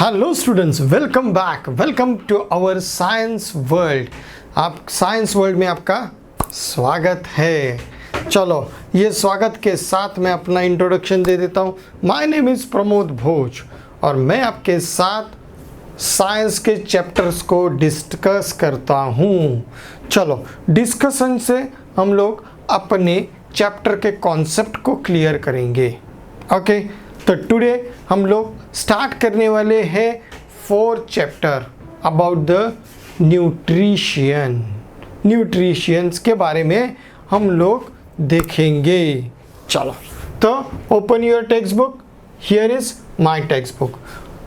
Hello students, welcome back, welcome to our science world. आप science world में आपका स्वागत है। चलो, ये स्वागत के साथ मैं अपना इंट्रोडक्शन दे देता हूँ। माय नेम इज़ प्रमोद भोज और मैं आपके साथ साइंस के चैप्टर्स को डिस्कस करता हूँ। चलो, डिस्कशन से हम लोग अपने चैप्टर के कॉन्सेप्ट को क्लियर करेंगे। ओके, तो टुडे हम लोग स्टार्ट करने वाले हैं 4th chapter about the nutritions के बारे में हम लोग देखेंगे। चलो, तो open your text book. Here is my text book.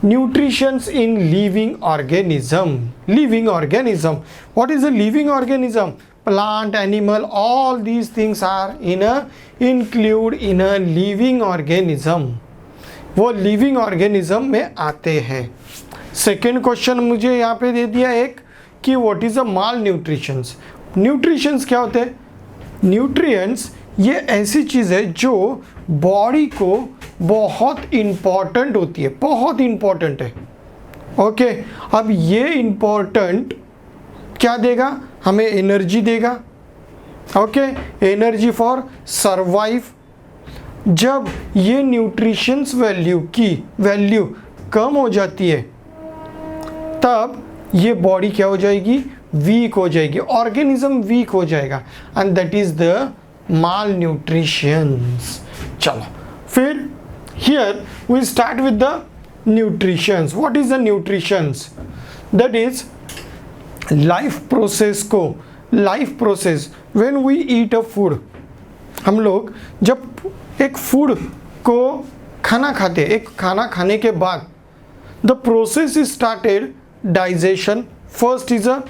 Nutritions in living organism. Living organism. What is a living organism? Plant, animal, all these things are include in a living organism. वो living organism में आते हैं। Second question मुझे यहाँ पे दे दिया एक कि what is a mall nutritions. Nutritions क्या होते हैं? न्यूट्रिएंट्स ये ऐसी चीज़ है जो बॉडी को बहुत इम्पॉर्टेंट होती है, बहुत इम्पॉर्टेंट है। ओके, अब ये इम्पॉर्टेंट क्या देगा? हमें एनर्जी देगा। Okay, energy for survive. जब ये न्यूट्रिशंस वैल्यू की वैल्यू कम हो जाती है तब ये बॉडी क्या हो जाएगी? वीक हो जाएगी, ऑर्गेनिज्म वीक हो जाएगा, and that is the malnutritions. चलो, फिर here we start with the nutritions. What is the nutritions? That is life process को, life process when we eat a food. हम लोग जब एक फूड को खाना खाते, एक खाना खाने के बाद the process is started digestion. First is a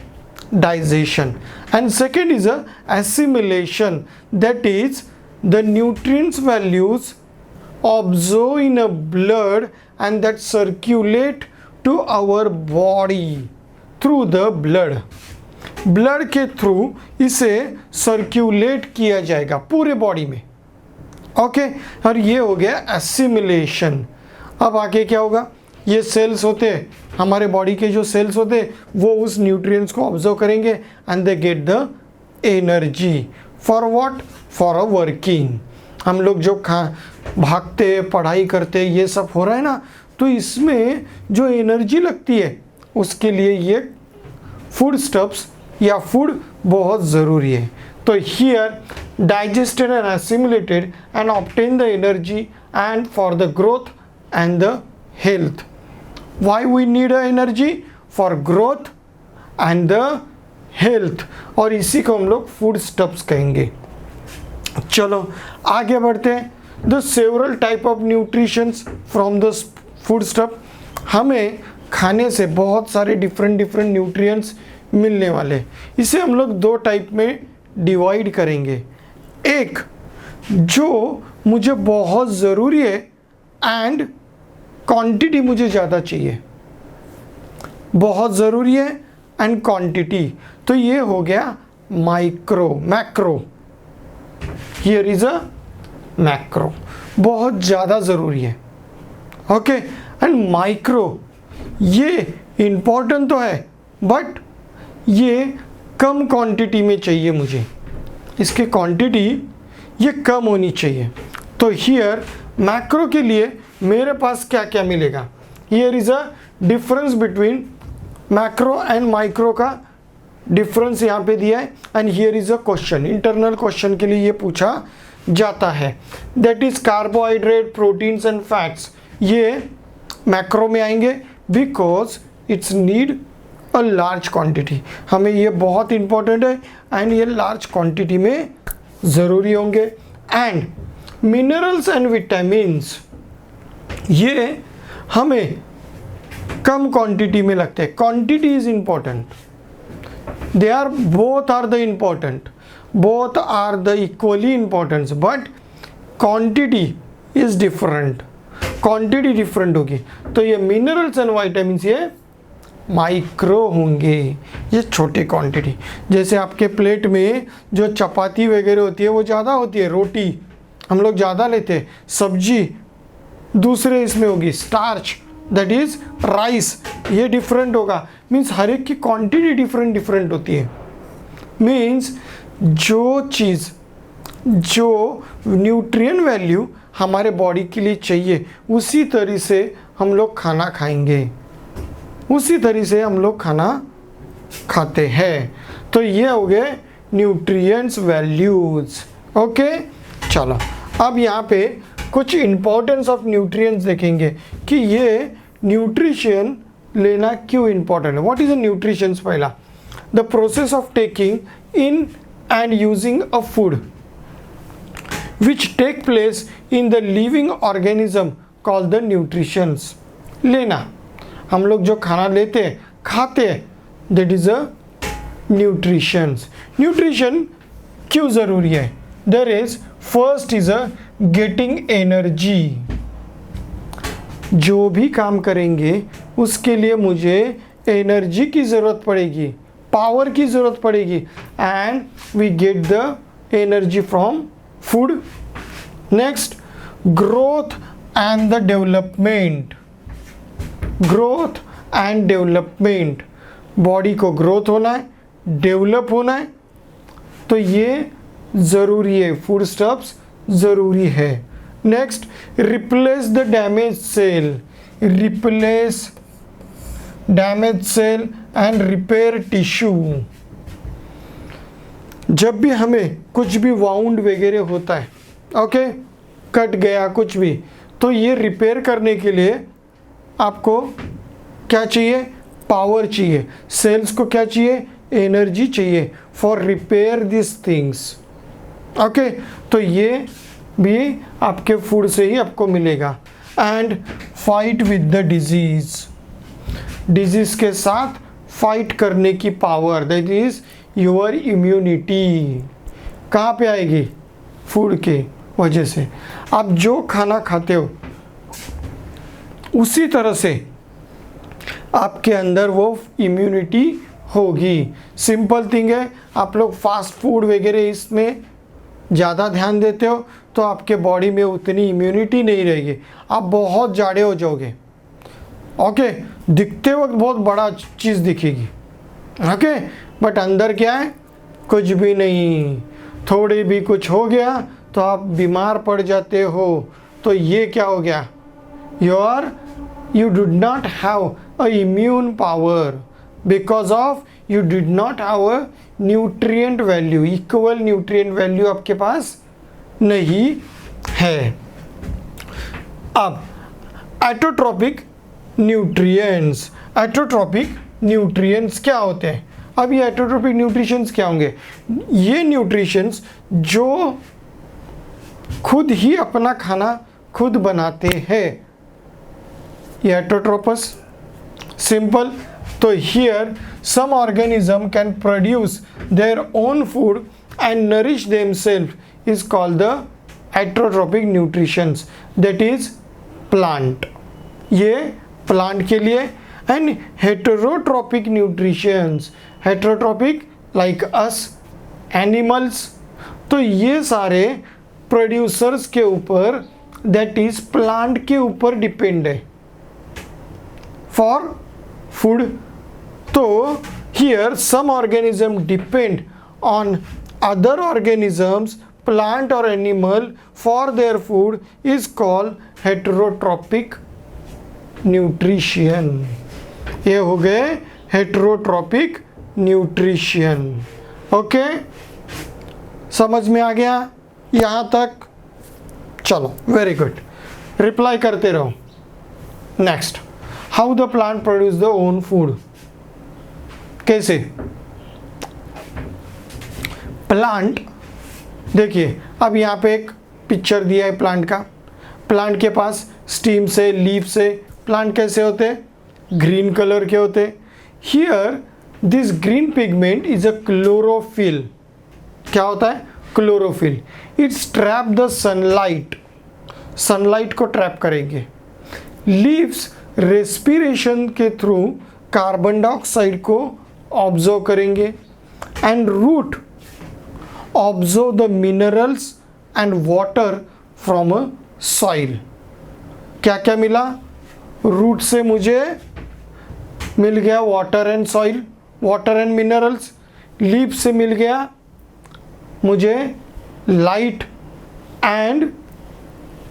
digestion and second is a assimilation, that is the nutrients values absorb in a blood and that circulate to our body through the blood के through इसे circulate किया जाएगा पूरे body में। Okay, और ये हो गया एसिमिलेशन। अब आगे क्या होगा? ये सेल्स होते हैं, हमारे बॉडी के जो सेल्स होते हैं वो उस न्यूट्रिएंट्स को ऑब्जर्व करेंगे and they get the energy for what? For a working. हम लोग जो भागते पढ़ाई करते ये सब हो रहा है ना, तो इसमें जो एनर्जी लगती है उसके लिए ये फूड स्टफ्स या फूड बहुत ज़रूरी है। तो here digested and assimilated and obtain the energy and for the growth and the health. Why we need energy? For growth and the health. और इसी को हम लोग फूड स्टफ्स कहेंगे। चलो आगे बढ़ते हैं। The several type of nutritions from the food stuff. हमें खाने से बहुत सारे डिफरेंट न्यूट्रिएंट्स मिलने वाले। इसे हम लोग दो टाइप में डिवाइड करेंगे। एक जो मुझे बहुत ज़रूरी है एंड क्वांटिटी मुझे ज़्यादा चाहिए, बहुत ज़रूरी है एंड क्वांटिटी, तो ये हो गया macro. Here is a macro, बहुत ज़्यादा ज़रूरी है। ओके, एंड माइक्रो ये इम्पोर्टेंट तो है बट ये कम क्वांटिटी में चाहिए मुझे, इसकी क्वांटिटी ये कम होनी चाहिए। तो हियर मैक्रो के लिए मेरे पास क्या क्या मिलेगा? Here is a difference between macro and micro का डिफरेंस यहाँ पे दिया है, and here is a question, internal question के लिए ये पूछा जाता है। That is carbohydrate, proteins and fats. ये मैक्रो में आएंगे because it's need a large quantity. हमें ये बहुत इंपॉर्टेंट है एंड ये लार्ज क्वांटिटी में ज़रूरी होंगे। एंड मिनरल्स एंड विटामिन्स ये हमें कम क्वांटिटी में लगते हैं। Quantity is important, they are both are the important, both are the equally importance, but quantity is different, quantity different होगी। तो ये मिनरल्स एंड वाइटामिन्स ये माइक्रो होंगे, ये छोटे क्वांटिटी। जैसे आपके प्लेट में जो चपाती वगैरह होती है वो ज़्यादा होती है, रोटी हम लोग ज़्यादा लेते हैं, सब्जी दूसरे इसमें होगी, स्टार्च दैट इज राइस, ये डिफरेंट होगा। मीन्स हर एक की क्वांटिटी डिफरेंट डिफरेंट होती है। मीन्स जो चीज़, जो न्यूट्रिएंट वैल्यू हमारे बॉडी के लिए चाहिए, उसी तरह से हम लोग खाना खाएंगे, उसी तरह से हम लोग खाना खाते हैं। तो ये हो गए न्यूट्रिएंट्स वैल्यूज। ओके, चलो अब यहाँ पे कुछ इंपॉर्टेंस ऑफ न्यूट्रिएंट्स देखेंगे कि ये न्यूट्रिशन लेना क्यों इंपॉर्टेंट है। What is a nutrition? पहला, the process of taking in and using a food which take place in the living organism called the nutritions। लेना, हम लोग जो खाना लेते हैं, खाते हैं, that is a nutritions। nutrition क्यों ज़रूरी है? there is first is a getting energy। जो भी काम करेंगे उसके लिए मुझे एनर्जी की ज़रूरत पड़ेगी, पावर की ज़रूरत पड़ेगी, and we get the energy from food. Next, growth and the development. Growth and development, body को ग्रोथ होना है, डेवलप होना है, तो ये ज़रूरी है, फूड स्टफ्स ज़रूरी है। Next, replace the damage cell. Replace damage cell and repair tissue. जब भी हमें कुछ भी वाउंड वगैरह होता है, ओके, कट गया कुछ भी, तो ये रिपेयर करने के लिए आपको क्या चाहिए? पावर चाहिए। सेल्स को क्या चाहिए? एनर्जी चाहिए for repair this things. Okay, तो ये भी आपके फूड से ही आपको मिलेगा। And fight with the disease. Disease के साथ फाइट करने की power, that is your immunity, कहाँ पे आएगी? फूड के वजह से। आप जो खाना खाते हो उसी तरह से आपके अंदर वो इम्यूनिटी होगी। सिंपल थिंग है, आप लोग फास्ट फूड वगैरह इसमें ज़्यादा ध्यान देते हो तो आपके बॉडी में उतनी इम्यूनिटी नहीं रहेगी, आप बहुत जाड़े हो जाओगे। ओके, दिखते वक्त बहुत बड़ा चीज़ दिखेगी, ओके, बट अंदर क्या है? कुछ भी नहीं। थोड़ी भी कुछ हो गया तो आप बीमार पड़ जाते हो। तो ये क्या हो गया? you did not have a immune power because of you did not have a nutrient value, equal nutrient value आपके पास नहीं है। अब एटोट्रोपिक न्यूट्रिएंट्स। एटोट्रोपिक न्यूट्रिएंट्स क्या होते हैं? अब ये एटोट्रोपिक न्यूट्रिशंस क्या होंगे? ये न्यूट्रिशंस जो खुद ही अपना खाना खुद बनाते हैं, ये एटोट्रोपस। सिंपल, तो here some organism can produce their own food and nourish themselves is called the autotrophic nutritions, that is plant. ये प्लांट के लिए। And heterotrophic nutritions, heterotrophic like us, animals, तो ये सारे प्रोड्यूसर्स के ऊपर, दैट इज प्लांट के ऊपर डिपेंड है फॉर फूड। तो here some organism depend on other organisms, plant और animal, for their food is called heterotrophic nutrition. ये हो गए हेटेरोट्रोपिक न्यूट्रिशन। ओके, समझ में आ गया यहाँ तक? चलो, वेरी गुड, रिप्लाई करते रहो। Next, how the plant produce the own food. कैसे? प्लांट, देखिए अब यहाँ पे एक पिक्चर दिया है प्लांट का। प्लांट के पास स्टीम से, लीफ से प्लांट कैसे होते हैं? ग्रीन कलर के होते हैं। Here this green pigment is a chlorophyll. क्या होता है? Chlorophyll. It's trap the sunlight, sunlight को ट्रैप करेंगे। लीव्स रेस्पिरेशन के थ्रू कार्बन डाइऑक्साइड को ऑब्जर्व करेंगे। And root observe the minerals and water from a soil. क्या क्या मिला? रूट से मुझे मिल गया water and soil, water and minerals. Leaf से मिल गया मुझे light and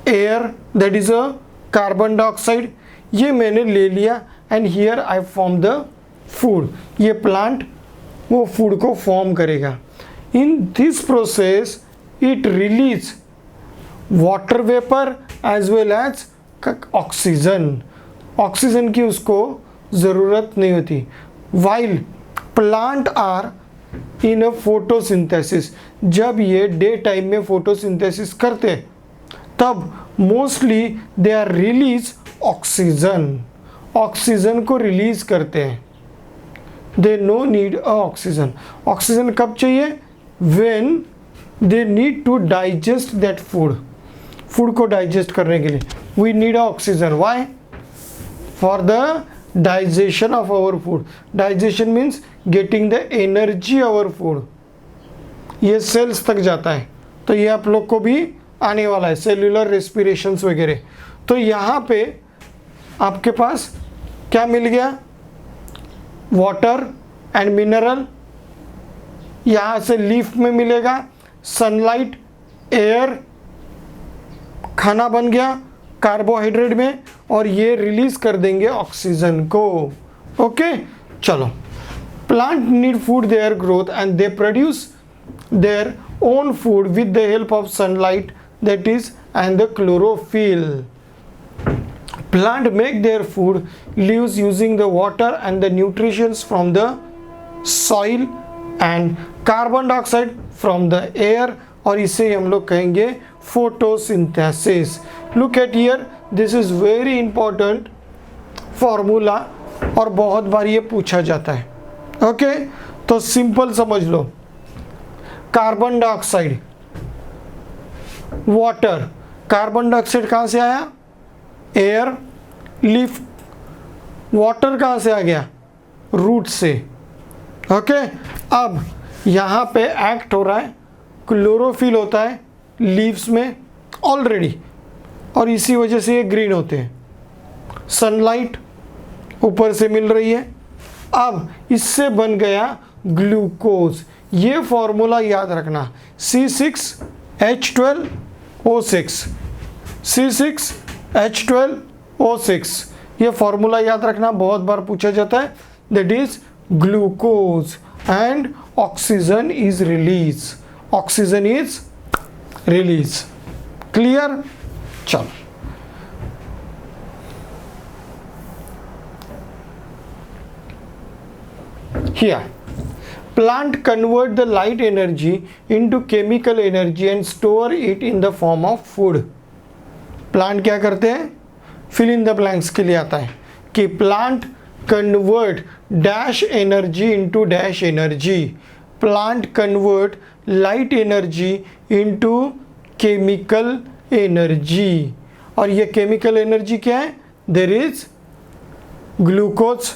air, that is a carbon dioxide. ये मैंने ले लिया and here I form the food. ये प्लांट वो फूड को फॉर्म करेगा। In this process it release water vapour as well as oxygen. Oxygen की उसको ज़रूरत नहीं होती। While plant are in a photosynthesis, जब ये डे टाइम में फोटोसिंथेसिस करते तब mostly they are release oxygen, oxygen को रिलीज करते हैं। They no need a oxygen. Oxygen कब चाहिए? When they need to digest that food, food को डाइजेस्ट करने के लिए we need oxygen. Why? For the digestion of our food. Digestion means getting the energy our food. ये cells तक जाता है, तो ये आप लोग को भी आने वाला है, सेल्यूलर रेस्पिरेशंस वगैरह। तो यहाँ पे आपके पास क्या मिल गया? Water and mineral. यहाँ से लीफ में मिलेगा सनलाइट, एयर, खाना बन गया कार्बोहाइड्रेट में, और ये रिलीज कर देंगे ऑक्सीजन को। ओके, चलो। Plant need food their growth and they produce their own food with the help of sunlight, that is and the chlorophyll. Plant make their food leaves using the water and the nutrients from the soil and carbon dioxide from the air, और इसे हम लोग कहेंगे photosynthesis. Look at here, this is very important formula और बहुत बार ये पूछा जाता है। ओके, तो सिंपल समझ लो। Carbon dioxide, water, carbon dioxide कहाँ से आया? Air, leaf. वाटर कहाँ से आ गया? रूट से। ओके, अब यहाँ पे एक्ट हो रहा है, क्लोरोफिल होता है लीव्स में ऑलरेडी, और इसी वजह से ये ग्रीन होते हैं। सनलाइट ऊपर से मिल रही है। अब इससे बन गया ग्लूकोज। ये फॉर्मूला याद रखना, C6H12O6, C6H12O6, ये फॉर्मूला याद रखना, बहुत बार पूछा जाता है। That is glucose and oxygen is release, oxygen is release. Clear? चलो, here plant convert the light energy into chemical energy and store it in the form of food. Plant क्या करते हैं? फिल इन द ब्लैंक्स के लिए आता है कि plant convert dash energy into dash energy. Plant convert light energy into chemical energy, और ये केमिकल एनर्जी क्या है? देयर इज ग्लूकोज,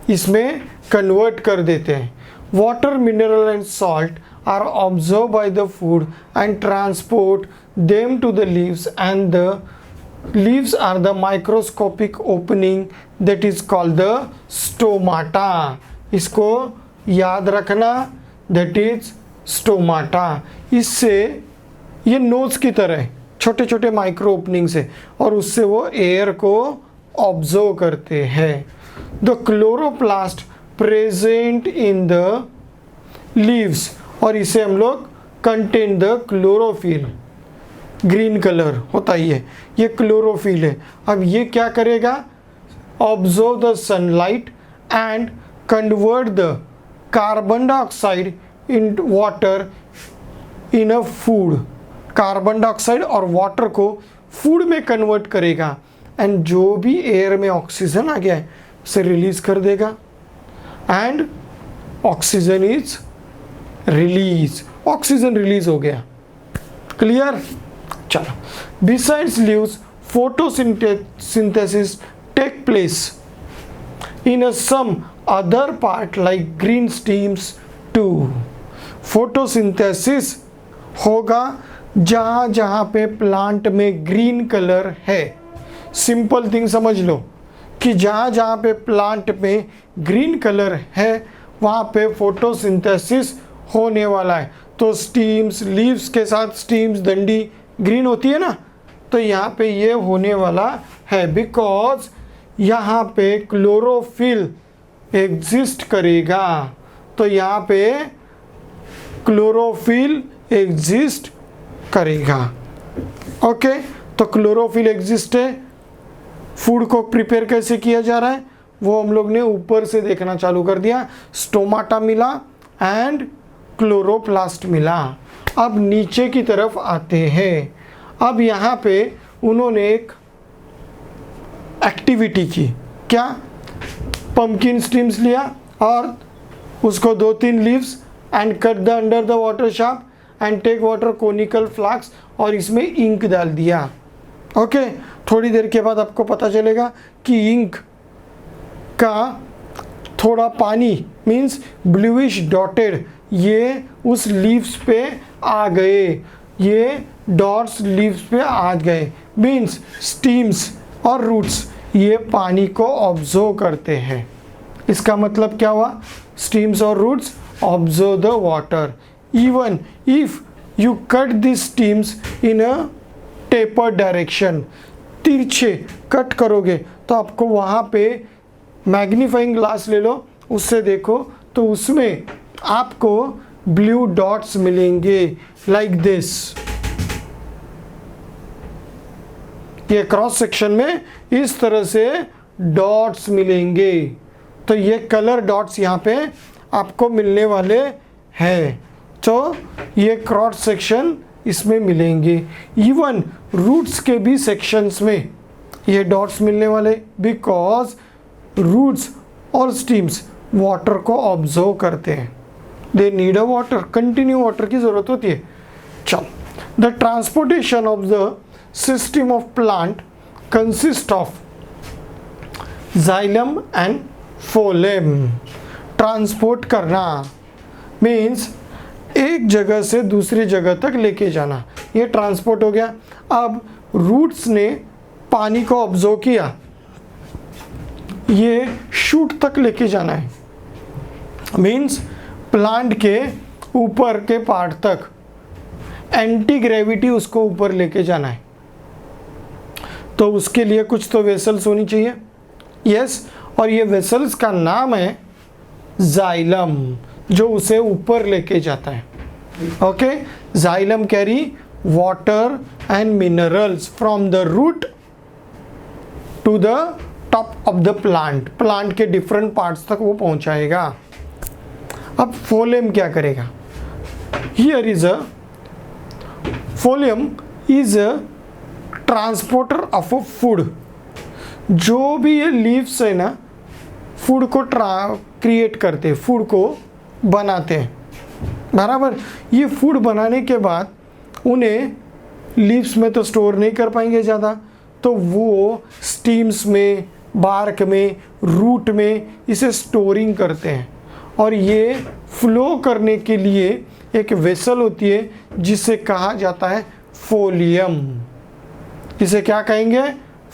इसमें कन्वर्ट कर देते हैं। Water, mineral and salt are observe by the food and transport them to the leaves, and the leaves are the microscopic opening that is called the stomata. इसको याद रखना, that is stomata. इससे ये knows की तरह है, छोटे छोटे माइक्रो ओपनिंग से, और उससे वो एयर को ऑब्जर्व करते हैं। The chloroplast present in the leaves, और इसे हम लोग contain the chlorophyll, green colour होता ही है, ये क्लोरोफिल है। अब ये क्या करेगा? Observe the sunlight and convert the carbon dioxide in water in a food. Carbon dioxide और वाटर को फूड में कन्वर्ट करेगा, एंड जो भी एयर में ऑक्सीजन आ गया है उसे रिलीज कर देगा, and oxygen is release, oxygen release हो गया। क्लियर? चलो, besides leaves photosynthesis take place in some other part like green stems too. photosynthesis होगा जहाँ जहाँ पे प्लांट में ग्रीन कलर है, सिंपल थिंग समझ लो कि जहाँ जहाँ पे प्लांट में ग्रीन कलर है वहाँ पे फोटोसिंथेसिस होने वाला है। तो स्टीम्स, लीव्स के साथ स्टीम्स, डंडी ग्रीन होती है ना, तो यहाँ पे ये होने वाला है बिकॉज यहाँ पे क्लोरोफिल एग्जिस्ट करेगा। तो यहाँ पे क्लोरोफिल एग्जिस्ट करेगा। ओके, तो क्लोरोफिल एग्जिस्ट है। फूड को प्रिपेयर कैसे किया जा रहा है वो हम लोग ने ऊपर से देखना चालू कर दिया। स्टोमाटा मिला एंड क्लोरोप्लास्ट मिला। अब नीचे की तरफ आते हैं। अब यहाँ पे उन्होंने एक एक्टिविटी की। क्या? पंपकिन स्टीम्स लिया और उसको 2-3 leaves and cut the under the water shaft and take water conical flask और इसमें इंक डाल दिया। ओके, थोड़ी देर के बाद आपको पता चलेगा कि इंक का थोड़ा पानी मीन्स ब्लूइश डॉटेड ये उस लीव्स पे आ गए, ये डॉट्स लीव्स पे आ गए मीन्स स्टीम्स और रूट्स ये पानी को ऑब्जर्व करते हैं। इसका मतलब क्या हुआ? स्टीम्स और roots observe the water. Even if you cut the stems in a taper direction, तिरछे कट करोगे तो आपको वहाँ पे मैग्नीफाइंग ग्लास ले लो, उससे देखो तो उसमें आपको ब्लू डॉट्स मिलेंगे लाइक दिस। ये क्रॉस सेक्शन में इस तरह से डॉट्स मिलेंगे। तो ये कलर डॉट्स यहाँ पे आपको मिलने वाले हैं। तो ये क्रॉस सेक्शन इसमें मिलेंगे। इवन रूट्स के भी सेक्शंस में ये डॉट्स मिलने वाले बिकॉज रूट्स और स्टीम्स वाटर को ऑब्जर्व करते हैं। They need a water, continue water की ज़रूरत होती है। चलो, the transportation of the system of plant consist of xylem and phloem. Transport करना मीन्स एक जगह से दूसरी जगह तक लेके जाना, ये ट्रांसपोर्ट हो गया। अब रूट्स ने पानी को ऑब्जर्व किया, ये शूट तक लेके जाना है मीन्स प्लांट के ऊपर के पार्ट तक, एंटी ग्रेविटी उसको ऊपर लेके जाना है। तो उसके लिए कुछ तो वेसल्स होनी चाहिए। यस, और ये वेसल्स का नाम है जाइलम, जो उसे ऊपर लेके जाता है। Okay, xylem carry water and minerals from the root to the top of the plant, plant के डिफरेंट पार्ट्स तक वो पहुंचाएगा। अब फोलेम क्या करेगा? Here is a phloem is a transporter of a food. जो भी ये लीव्स है ना, फूड को क्रिएट करते हैं, फूड को बनाते हैं, बराबर। ये फूड बनाने के बाद उन्हें लीव्स में तो स्टोर नहीं कर पाएंगे ज़्यादा, तो वो स्टीम्स में, बार्क में, रूट में इसे स्टोरिंग करते हैं। और ये फ्लो करने के लिए एक वेसल होती है जिसे कहा जाता है फोलियम। इसे क्या कहेंगे?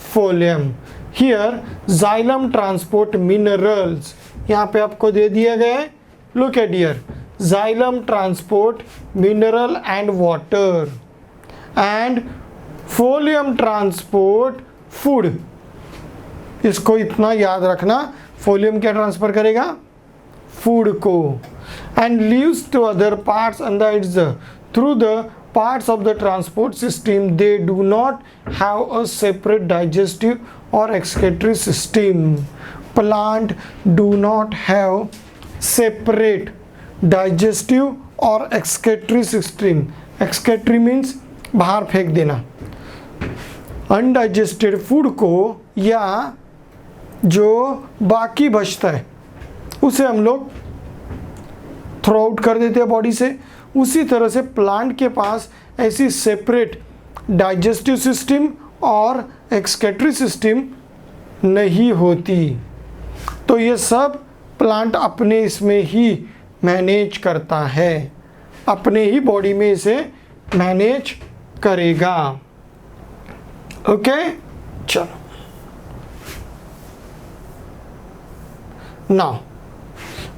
Folium. Here xylem transport minerals, यहाँ पे आपको दे दिया गया है, look at here, xylem transport mineral and water and folium transport food. इसको इतना याद रखना, फोलियम क्या ट्रांसफर करेगा? फूड को। And leaves to other parts under its through the parts of the transport system. They do not have a separate digestive or excretory system. Plant do not have separate digestive or excretory system. Excretory means बाहर फेंक देना। Undigested food को या जो बाकी बचता है उसे हम लोग थ्रो आउट कर देते हैं बॉडी से। उसी तरह से प्लांट के पास ऐसी सेपरेट डाइजेस्टिव सिस्टम और एक्सक्रीटरी सिस्टम नहीं होती। तो ये सब प्लांट अपने इसमें ही मैनेज करता है, अपने ही बॉडी में इसे मैनेज करेगा। ओके, चलो। Now,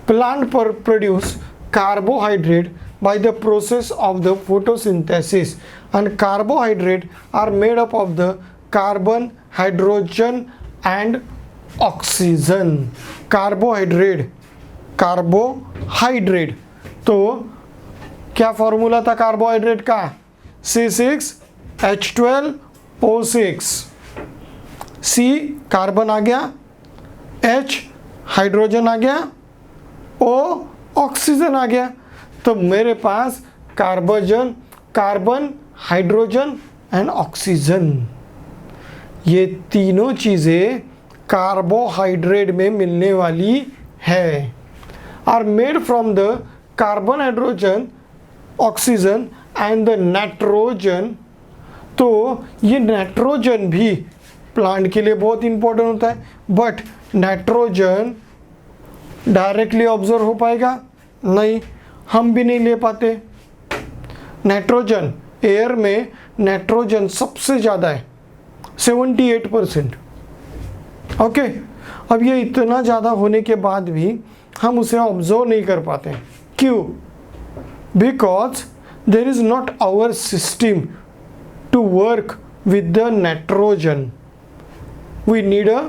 plant produce carbohydrate by the process of the photosynthesis, and carbohydrate are made up of the carbon, hydrogen and oxygen. Carbohydrate तो क्या फॉर्मूला था कार्बोहाइड्रेट का? C6H12O6, C कार्बन आ गया, H हाइड्रोजन आ गया, O oxygen आ गया। तो मेरे पास कार्बन, हाइड्रोजन एंड ऑक्सीजन, ये तीनों चीज़ें कार्बोहाइड्रेट में मिलने वाली है, are made from the carbon, hydrogen, oxygen and the nitrogen. तो ये नाइट्रोजन भी प्लांट के लिए बहुत इंपॉर्टेंट होता है, बट नाइट्रोजन डायरेक्टली ऑब्जर्व हो पाएगा? नहीं, हम भी नहीं ले पाते। नाइट्रोजन, एयर में नाइट्रोजन सबसे ज़्यादा है, 78%। ओके, अब ये इतना ज़्यादा होने के बाद भी हम उसे ऑब्जर्व नहीं कर पाते। क्यों? Because there is not our system to work with the nitrogen, we need a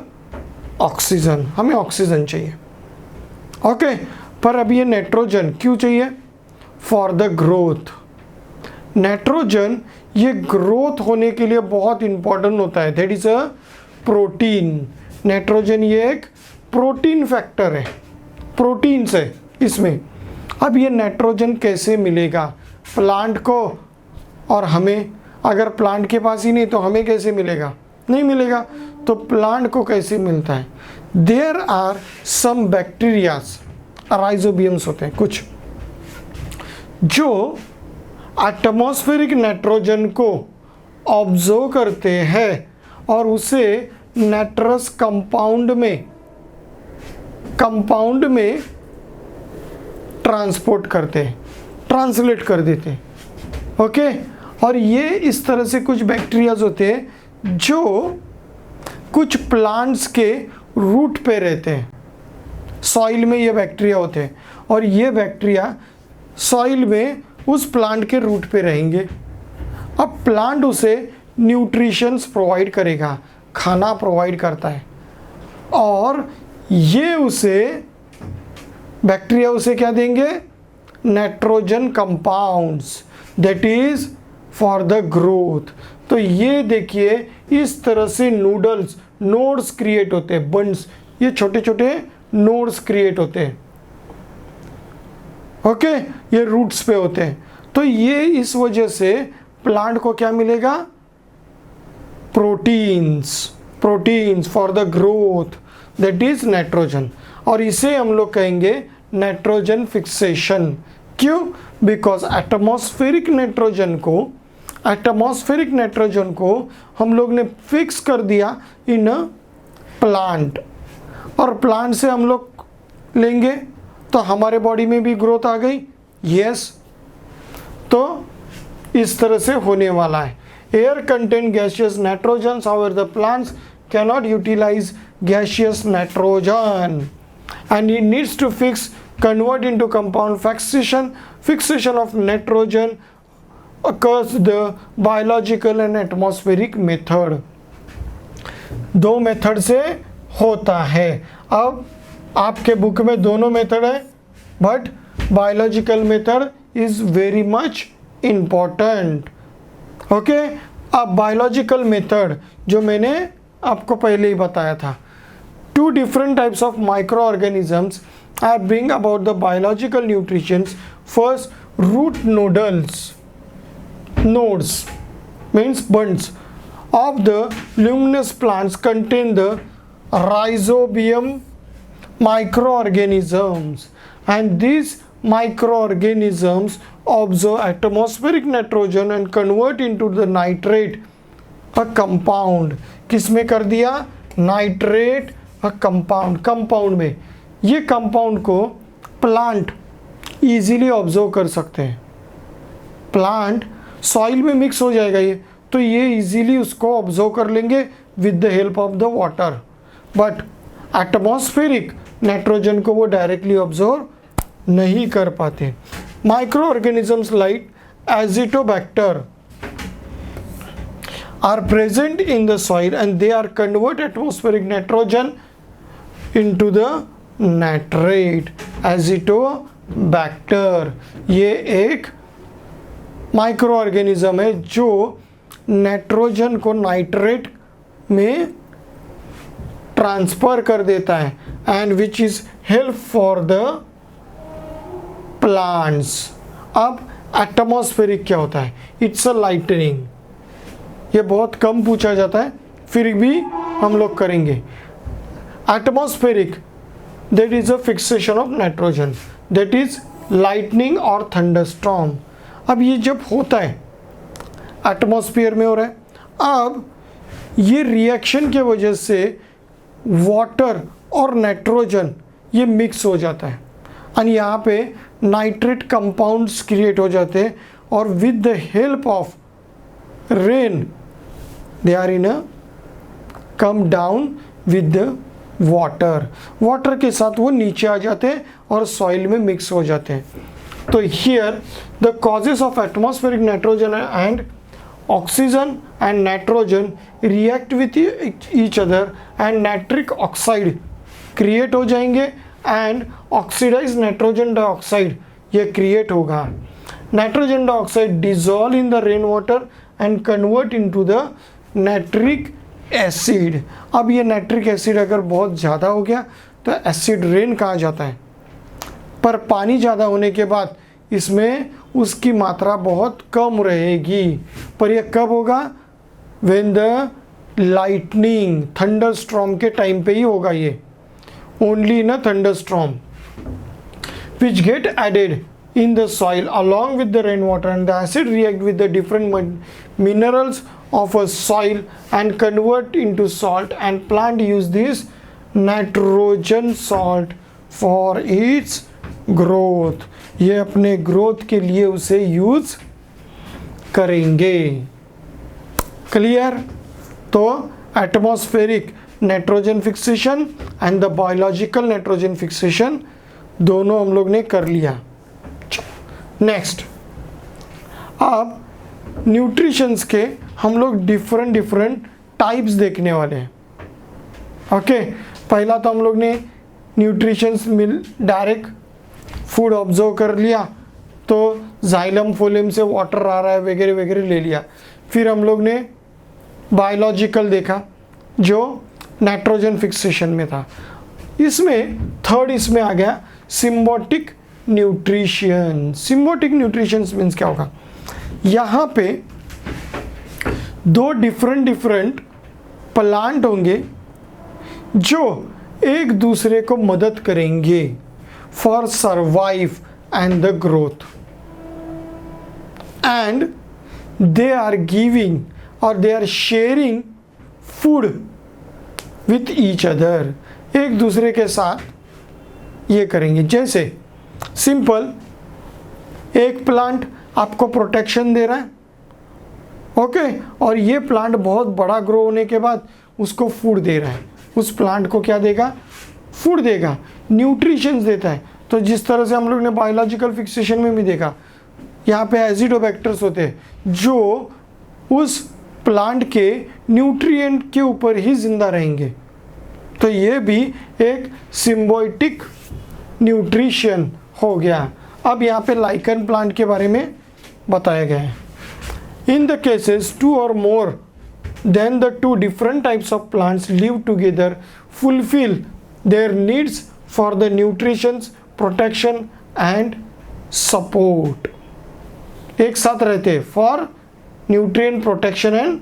oxygen, हमें ऑक्सीजन चाहिए। ओके, पर अब ये नाइट्रोजन क्यों चाहिए? For the growth. नाइट्रोजन ये ग्रोथ होने के लिए बहुत इंपॉर्टेंट होता है, that is a protein. Nitrogen ये एक प्रोटीन फैक्टर है, प्रोटीन्स है इसमें। अब ये नाइट्रोजन कैसे मिलेगा प्लांट को और हमें? अगर प्लांट के पास ही नहीं तो हमें कैसे मिलेगा? नहीं मिलेगा। तो प्लांट को कैसे मिलता है? देयर आर सम बैक्टीरियाज, राइजोबियम्स होते हैं कुछ, जो एटमॉस्फेरिक नाइट्रोजन को ऑब्जर्व करते हैं और उसे नाइट्रस कंपाउंड में ट्रांसपोर्ट करते हैं, ट्रांसलेट कर देते हैं। ओके, और ये इस तरह से कुछ बैक्टीरियाज होते हैं जो कुछ प्लांट्स के रूट पे रहते हैं। सॉइल में ये बैक्टीरिया होते हैं और ये बैक्टीरिया सॉइल में उस प्लांट के रूट पे रहेंगे। अब प्लांट उसे न्यूट्रिशंस प्रोवाइड करेगा, खाना प्रोवाइड करता है, और ये उसे बैक्टीरिया उसे क्या देंगे? Nitrogen compounds, that is for the growth. तो ये देखिए इस तरह से नोड्स क्रिएट होते हैं, बंड्स, ये छोटे छोटे नोड्स क्रिएट होते हैं। ओके, ये रूट्स पे होते हैं। तो ये इस वजह से प्लांट को क्या मिलेगा? Proteins for the growth, that is nitrogen. और इसे हम लोग कहेंगे नाइट्रोजन फिक्सेशन। क्यों? बिकॉज एटमॉस्फेरिक नाइट्रोजन को हम लोग ने फिक्स कर दिया इन अ प्लांट, और प्लांट से हम लोग लेंगे तो हमारे बॉडी में भी ग्रोथ आ गई। यस, तो इस तरह से होने वाला है। Air contain gaseous nitrogen, however the plants cannot utilize gaseous nitrogen and it needs to convert into compound. Fixation of nitrogen occurs the biological and atmospheric method. दो मेथड से होता है। अब आपके बुक में दोनों मेथड है, but biological method is very much important. Okay, अब बायोलॉजिकल मेथड जो मैंने आपको पहले ही बताया था, two different types of microorganisms are bring about the biological nutrients. First, root nodes means buds of the leguminous plants contain the rhizobium microorganisms, and these microorganisms absorb atmospheric nitrogen and convert into the nitrate a compound. किसमें कर दिया? Nitrate compound में। ये compound को plant easily observe कर सकते हैं। Plant soil में मिक्स हो जाएगा ये, तो ये इजीली उसको ऑब्जर्व कर लेंगे with the help of the water. But atmospheric nitrogen को वो डायरेक्टली ऑब्जर्व नहीं कर पाते। Micro organisms like Azotobacter are present in the soil and they are convert atmospheric nitrogen into the nitrate। Azotobacter ये एक micro organism है जो nitrogen को नाइट्रेट में ट्रांसफर कर देता है and which is help for the plants. अब एटमॉस्फेरिक क्या होता है? It's a lightning. ये बहुत कम पूछा जाता है, फिर भी हम लोग करेंगे। Atmospheric that is a fixation of nitrogen, that is lightning और थंडरस्टॉर्म। अब ये जब होता है एटमॉस्फेयर में हो रहा है, अब ये रिएक्शन के वजह से वाटर और नाइट्रोजन ये मिक्स हो जाता है और यहाँ पे नाइट्रेट कंपाउंड्स क्रिएट हो जाते हैं और with the help of rain they are in a come down with the water के साथ वो नीचे आ जाते हैं और सॉइल में मिक्स हो जाते हैं। तो here the causes of atmospheric nitrogen and oxygen and nitrogen react with each other and nitric oxide create हो जाएंगे एंड ऑक्सीडाइज नाइट्रोजन डाइऑक्साइड ये क्रिएट होगा। Nitrogen dioxide dissolve in the rain water and convert into the nitric acid. अब ये nitric acid अगर बहुत ज़्यादा हो गया तो एसिड रेन कहा जाता है, पर पानी ज़्यादा होने के बाद इसमें उसकी मात्रा बहुत कम रहेगी। पर यह कब होगा? व्हेन द लाइटनिंग थंडरस्टॉर्म के टाइम पे ही होगा ये, only in a thunderstorm which get added in the soil along with the rainwater and the acid react with the different minerals of a soil and convert into salt and plant use this nitrogen salt for its growth। ये अपने growth के लिए उसे use करेंगे। Clear? तो atmospheric nitrogen fixation and the biological nitrogen fixation दोनों हम लोग ने कर लिया। नेक्स्ट, अब न्यूट्रिशंस के हम लोग डिफरेंट टाइप्स देखने वाले हैं। ओके, पहला तो हम लोग ने न्यूट्रिशंस मिल डायरेक्ट फूड ऑब्जर्व कर लिया, तो जाइलम फोलेम से वाटर आ रहा है वगैरह वगैरह ले लिया। फिर हम लोग ने बायोलॉजिकल देखा जो नाइट्रोजन फिक्सेशन में था। इसमें थर्ड इसमें आ गया symbiotic nutrition. Symbiotic nutrition means क्या होगा? यहाँ पे दो डिफरेंट प्लांट होंगे जो एक दूसरे को मदद करेंगे for survive and the growth and they are giving और they are sharing food with each other. एक दूसरे के साथ ये करेंगे। जैसे सिंपल, एक प्लांट आपको प्रोटेक्शन दे रहा है, ओके, और ये प्लांट बहुत बड़ा ग्रो होने के बाद उसको फूड दे रहा है। उस प्लांट को क्या देगा? फूड देगा, न्यूट्रिशंस देता है। तो जिस तरह से हम लोग ने बायोलॉजिकल फिक्सेशन में भी देखा, यहाँ पे एजिडोबैक्टर्स होते हैं जो उस प्लांट के न्यूट्रिएंट के ऊपर ही जिंदा रहेंगे। तो ये भी एक सिम्बायोटिक न्यूट्रिशन हो गया। अब यहाँ पे लाइकन प्लांट के बारे में बताया गया है। इन द केसेस टू और more than the two different types of plants live together fulfil there needs for the nutritions protection and support. एक साथ रहते हैं for nutrient protection and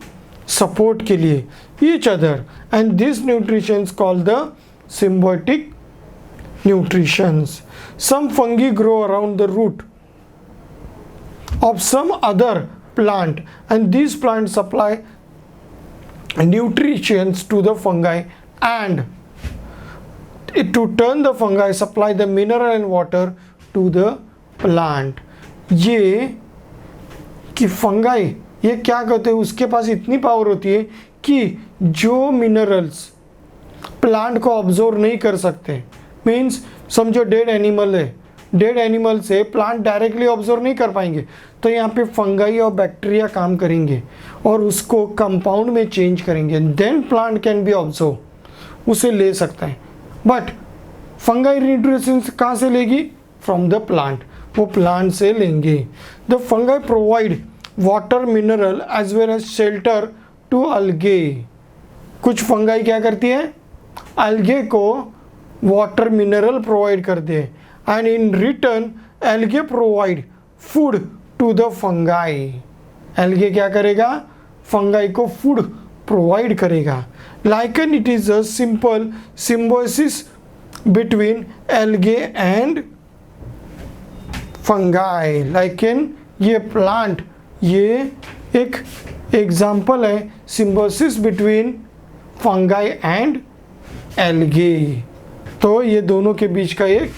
support के लिए each other, and this nutritions called the symbiotic nutritions. Some fungi grow around the root of some other plant and these plants supply nutrients to the fungi and to turn the fungi supply the mineral and water to the plant। ये कि fungi ये क्या कहते हैं, उसके पास इतनी power होती है कि जो मिनरल्स प्लांट को ऑब्जर्व नहीं कर सकते मीन्स समझो डेड एनिमल है, डेड एनिमल से प्लांट डायरेक्टली ऑब्जर्व नहीं कर पाएंगे, तो यहाँ पे फंगाई और बैक्टीरिया काम करेंगे और उसको कंपाउंड में चेंज करेंगे, then plant can be observe, उसे ले सकता है। बट फंगाई न्यूट्रिशंस कहाँ से लेगी? फ्रॉम द प्लांट, वो प्लांट से लेंगे। The fungi provide water mineral as well as shelter to algae. कुछ फंगाई क्या करती है? अलगे को वाटर मिनरल प्रोवाइड करते हैं, and in return algae provide food to the fungi. Algae क्या करेगा? फंगाई को फूड प्रोवाइड करेगा। Lichen it is a simple symbiosis between algae and fungi. Lichen ये प्लांट, ये एक एग्जाम्पल है symbiosis between fungi and algae. तो ये दोनों के बीच का एक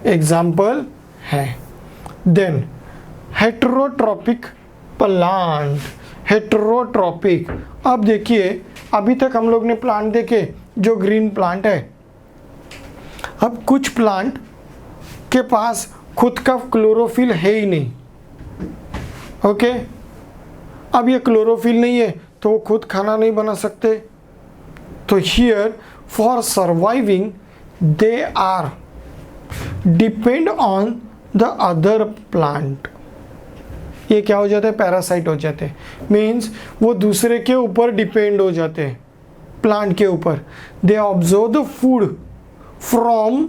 एग्जाम्पल है। Then heterotrophic plant, heterotrophic. अब देखिए, अभी तक हम लोग ने प्लांट देखे जो ग्रीन प्लांट है। अब कुछ प्लांट के पास खुद का क्लोरोफिल है ही नहीं, ओके। अब ये क्लोरोफिल नहीं है तो वो खुद खाना नहीं बना सकते, तो here for surviving they are depend on the other plant. ये क्या हो जाते हैं? पैरासाइट हो जाते हैं। मीन्स वो दूसरे के ऊपर डिपेंड हो जाते हैं, प्लांट के ऊपर। They observe the food from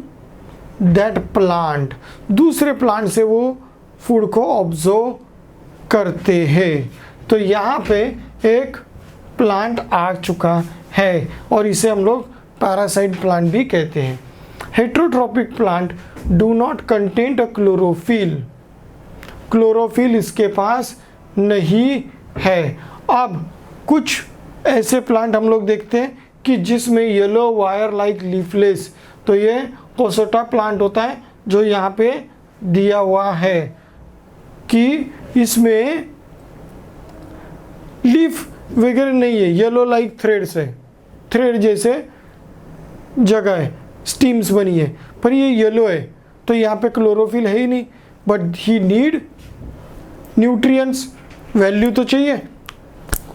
that plant, दूसरे प्लांट से वो फूड को ऑब्जर्व करते हैं। तो यहाँ पे एक प्लांट आ चुका है और इसे हम लोग पैरासाइट प्लांट भी कहते हैं। Heterotrophic plant do not contain a chlorophyll, chlorophyll इसके पास नहीं है। अब कुछ ऐसे प्लांट हम लोग देखते हैं कि जिसमें येलो वायर लाइक लीफलेस, तो ये कोसोटा प्लांट होता है जो यहाँ पे दिया हुआ है कि इसमें लीफ वगैरह नहीं है, येलो लाइक थ्रेड्स है, थ्रेड जैसे जगह है, स्टीम्स बनी है, पर ये येलो है, तो यहाँ पे क्लोरोफिल है ही नहीं। But he need nutrients, value तो चाहिए,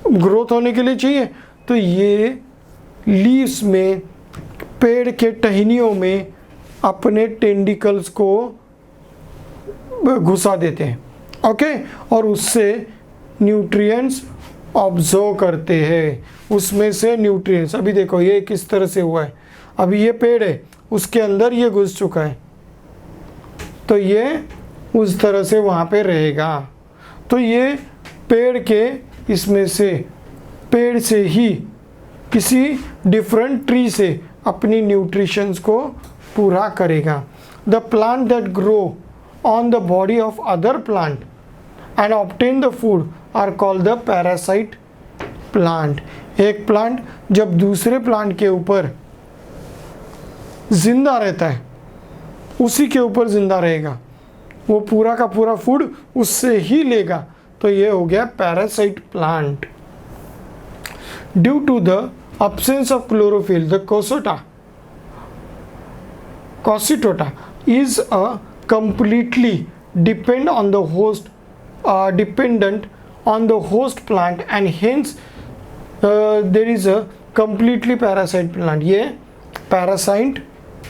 ग्रोथ होने के लिए चाहिए, तो ये लीव्स में, पेड़ के टहनियों में अपने टेंडिकल्स को घुसा देते हैं, ओके, और उससे न्यूट्रिएंट्स ऑब्जर्व करते हैं, उसमें से न्यूट्रिएंट्स। अभी देखो ये किस तरह से हुआ है, अभी ये पेड़ है उसके अंदर ये घुस चुका है, तो ये उस तरह से वहाँ पे रहेगा। तो ये पेड़ के इसमें से, पेड़ से ही किसी डिफरेंट ट्री से अपनी न्यूट्रिशंस को पूरा करेगा। The plant that grow on the body of other plant and obtain the food are called the parasite plant. एक प्लांट जब दूसरे प्लांट के ऊपर जिंदा रहता है, उसी के ऊपर जिंदा रहेगा, वो पूरा का पूरा फूड उससे ही लेगा, तो ये हो गया parasite plant. Due to the absence of chlorophyll, the Cositota is a completely dependent on the host plant, and hence there is a completely parasite plant. ये parasite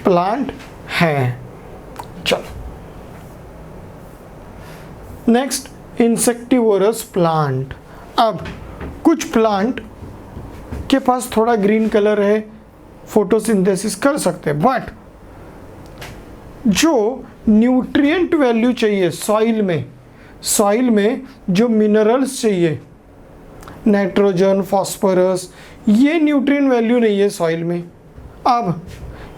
plant है। चलो नेक्स्ट, इंसेक्टिवोरस प्लांट। अब कुछ plant के पास थोड़ा green colour है, photosynthesis कर सकते हैं, बट जो न्यूट्रिएंट वैल्यू चाहिए सॉइल में जो मिनरल्स चाहिए, नाइट्रोजन, फास्फोरस, ये न्यूट्रिएंट वैल्यू नहीं है सॉइल में। अब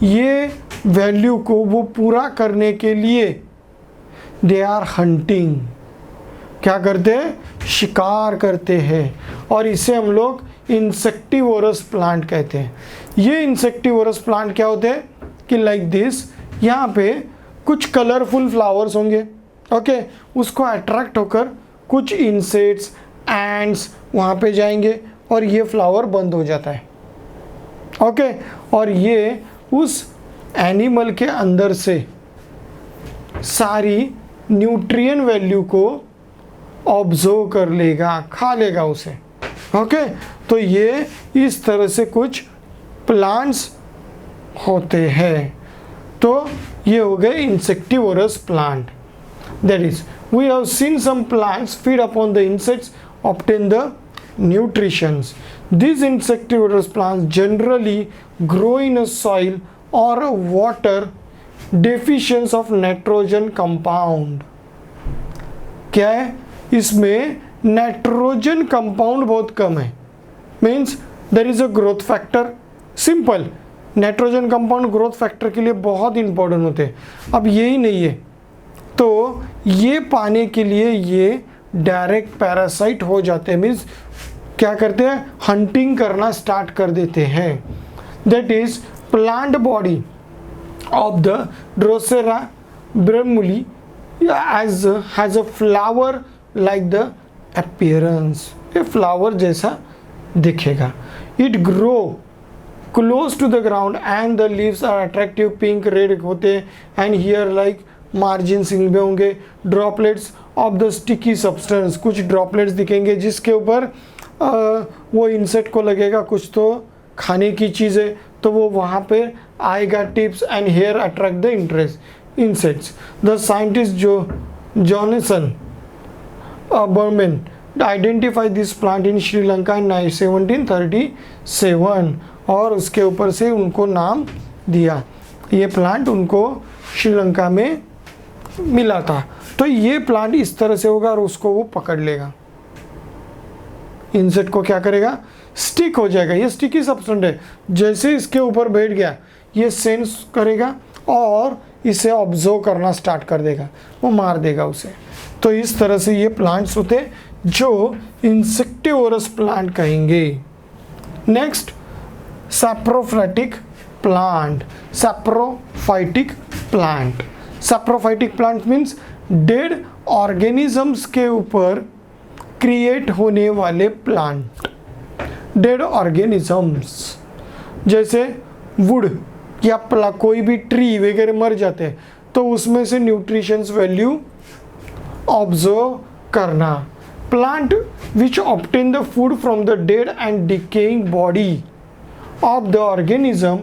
ये वैल्यू को वो पूरा करने के लिए दे आर हंटिंग, क्या करते हैं? शिकार करते हैं, और इसे हम लोग इंसेक्टिवोरस प्लांट कहते हैं। ये इंसेक्टिवोरस प्लांट क्या होते हैं कि लाइक दिस, यहाँ पे कुछ कलरफुल फ्लावर्स होंगे, ओके, उसको अट्रैक्ट होकर कुछ इंसेक्ट्स, एंड्स वहाँ पे जाएंगे और ये फ्लावर बंद हो जाता है, ओके, और ये उस एनिमल के अंदर से सारी न्यूट्रिएंट वैल्यू को ऑब्जर्व कर लेगा, खा लेगा उसे। ओके, तो ये इस तरह से कुछ प्लांट्स होते हैं। तो ये हो गए insectivorous plant. That is we have seen some plants feed upon the insects, obtain the nutritions. These insectivorous plants generally grow in a soil or a water deficiency of nitrogen compound। क्या है इसमें? Nitrogen compound बहुत कम है, means there is a growth factor. Simple, nitrogen compound growth factor के लिए बहुत important होते हैं। अब यही नहीं है तो ये पाने के लिए ये डायरेक्ट पैरासाइट हो जाते हैं, मीन्स क्या करते हैं? हंटिंग करना स्टार्ट कर देते हैं। That is plant body of the Drosera ब्रह्मूली has a flower like the appearance. ये फ्लावर जैसा दिखेगा। It grow close to the ground and the leaves are attractive, pink red होते हैं। एंड हियर लाइक मार्जिन में होंगे droplets of the sticky substance, कुछ ड्रॉपलेट्स दिखेंगे जिसके ऊपर वो इंसेक्ट को लगेगा कुछ तो खाने की चीज़ है, तो वो वहाँ पे आएगा tips and hair attract the interest insects. The scientist Johnson Burman identify this plant in Sri Lanka in 1737 और उसके ऊपर से उनको नाम दिया। ये प्लांट उनको श्रीलंका में मिला था। तो ये प्लांट इस तरह से होगा और उसको वो पकड़ लेगा, इंसेक्ट को क्या करेगा? स्टिक हो जाएगा। ये स्टिकी सब्सटेंस है, जैसे इसके ऊपर बैठ गया ये सेंस करेगा और इसे ऑब्जर्व करना स्टार्ट कर देगा, वो मार देगा उसे। तो इस तरह से ये प्लांट्स होते हैं जो इंसेक्टिवोरस प्लांट कहेंगे। Next, saprophytic plant. Saprophytic plant, saprophytic plant means dead organisms के ऊपर क्रिएट होने वाले प्लांट। डेड ऑर्गेनिजम्स जैसे वुड या कोई भी ट्री वगैरह मर जाते हैं तो उसमें से न्यूट्रिशंस वैल्यू ऑब्जर्व करना। Plant which obtain the food from the dead and decaying body of the organism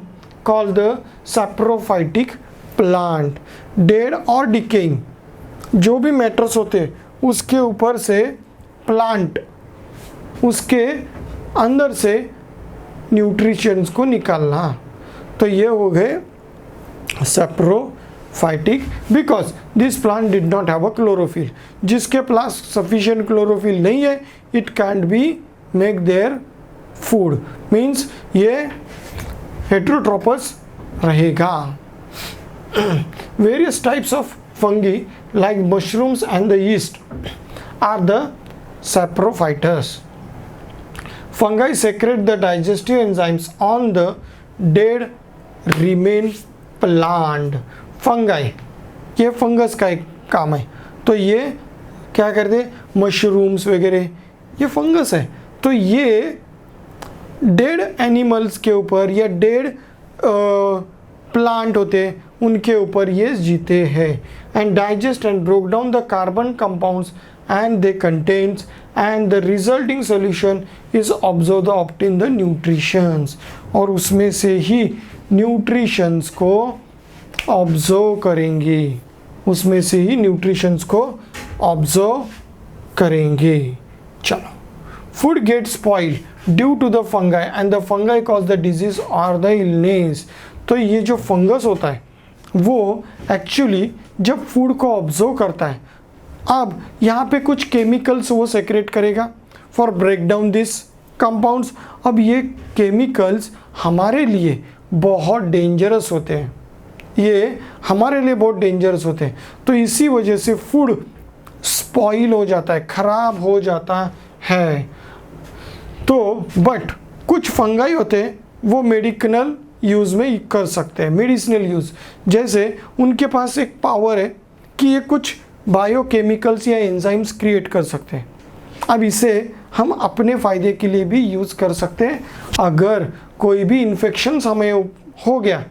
called the saprophytic plant. Dead और डिकेइंग जो भी मैटर्स होते हैं उसके ऊपर से प्लांट उसके अंदर से न्यूट्रिशंस को निकालना। तो ये हो गए saprophytic, because this plant did not have a chlorophyll. जिसके पास सफिशिएंट क्लोरोफिल नहीं है, it can't be make their food, means ये हेटेरोट्रोपस रहेगा। Various types of fungi like mushrooms and the yeast are the saprophytes. Fungi secrete the digestive enzymes on the dead remain plant. Fungi, ये fungus का एक काम है। तो ये क्या करते? मशरूम्स वगैरह ये फंगस है। तो ये डेड एनिमल्स के ऊपर या डेड प्लांट होते हैं उनके ऊपर ये जीते हैं। And digest and broke down the carbon compounds and they contains and the resulting solution is observed to obtain the nutritions, और उसमें से ही न्यूट्रिशंस को ऑब्जर्व करेंगे, उसमें से ही न्यूट्रिशंस को ऑब्जर्व करेंगे। चलो, food get spoil due to the fungi and the fungi cause the disease और द इलनेस। तो ये जो फंगस होता है वो एक्चुअली जब फूड को ऑब्जर्व करता है, अब यहाँ पे कुछ केमिकल्स वो सेक्रेट करेगा for break down this compounds. अब ये केमिकल्स हमारे लिए बहुत डेंजरस होते हैं, ये हमारे लिए बहुत डेंजरस होते हैं। तो इसी वजह से फूड स्पॉइल हो जाता है, ख़राब हो जाता है। तो बट कुछ फंगाई होते हैं वो मेडिकल यूज़ में कर सकते हैं, मेडिसिनल यूज़। जैसे उनके पास एक पावर है कि ये कुछ बायोकेमिकल्स या एंजाइम्स क्रिएट कर सकते हैं। अब इसे हम अपने फ़ायदे के लिए भी यूज़ कर सकते हैं। अगर कोई भी इन्फेक्शन हमें हो गया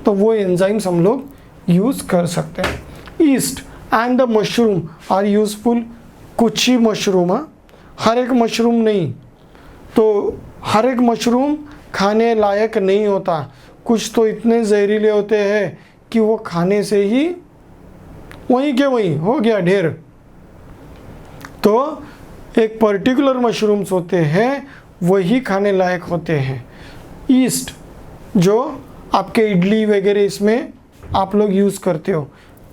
तो वो एंजाइम्स हम लोग यूज़ कर सकते हैं. Yeast and the mushroom are useful. कुछ ही मशरूम, हर एक मशरूम नहीं. तो हर एक मशरूम खाने लायक नहीं होता. कुछ तो इतने जहरीले होते हैं कि वो खाने से ही वहीं के वहीं हो गया ढेर. तो एक पर्टिकुलर मशरूम्स होते हैं वही खाने लायक होते हैं. ईस्ट जो आपके इडली वगैरह इसमें आप लोग यूज़ करते हो,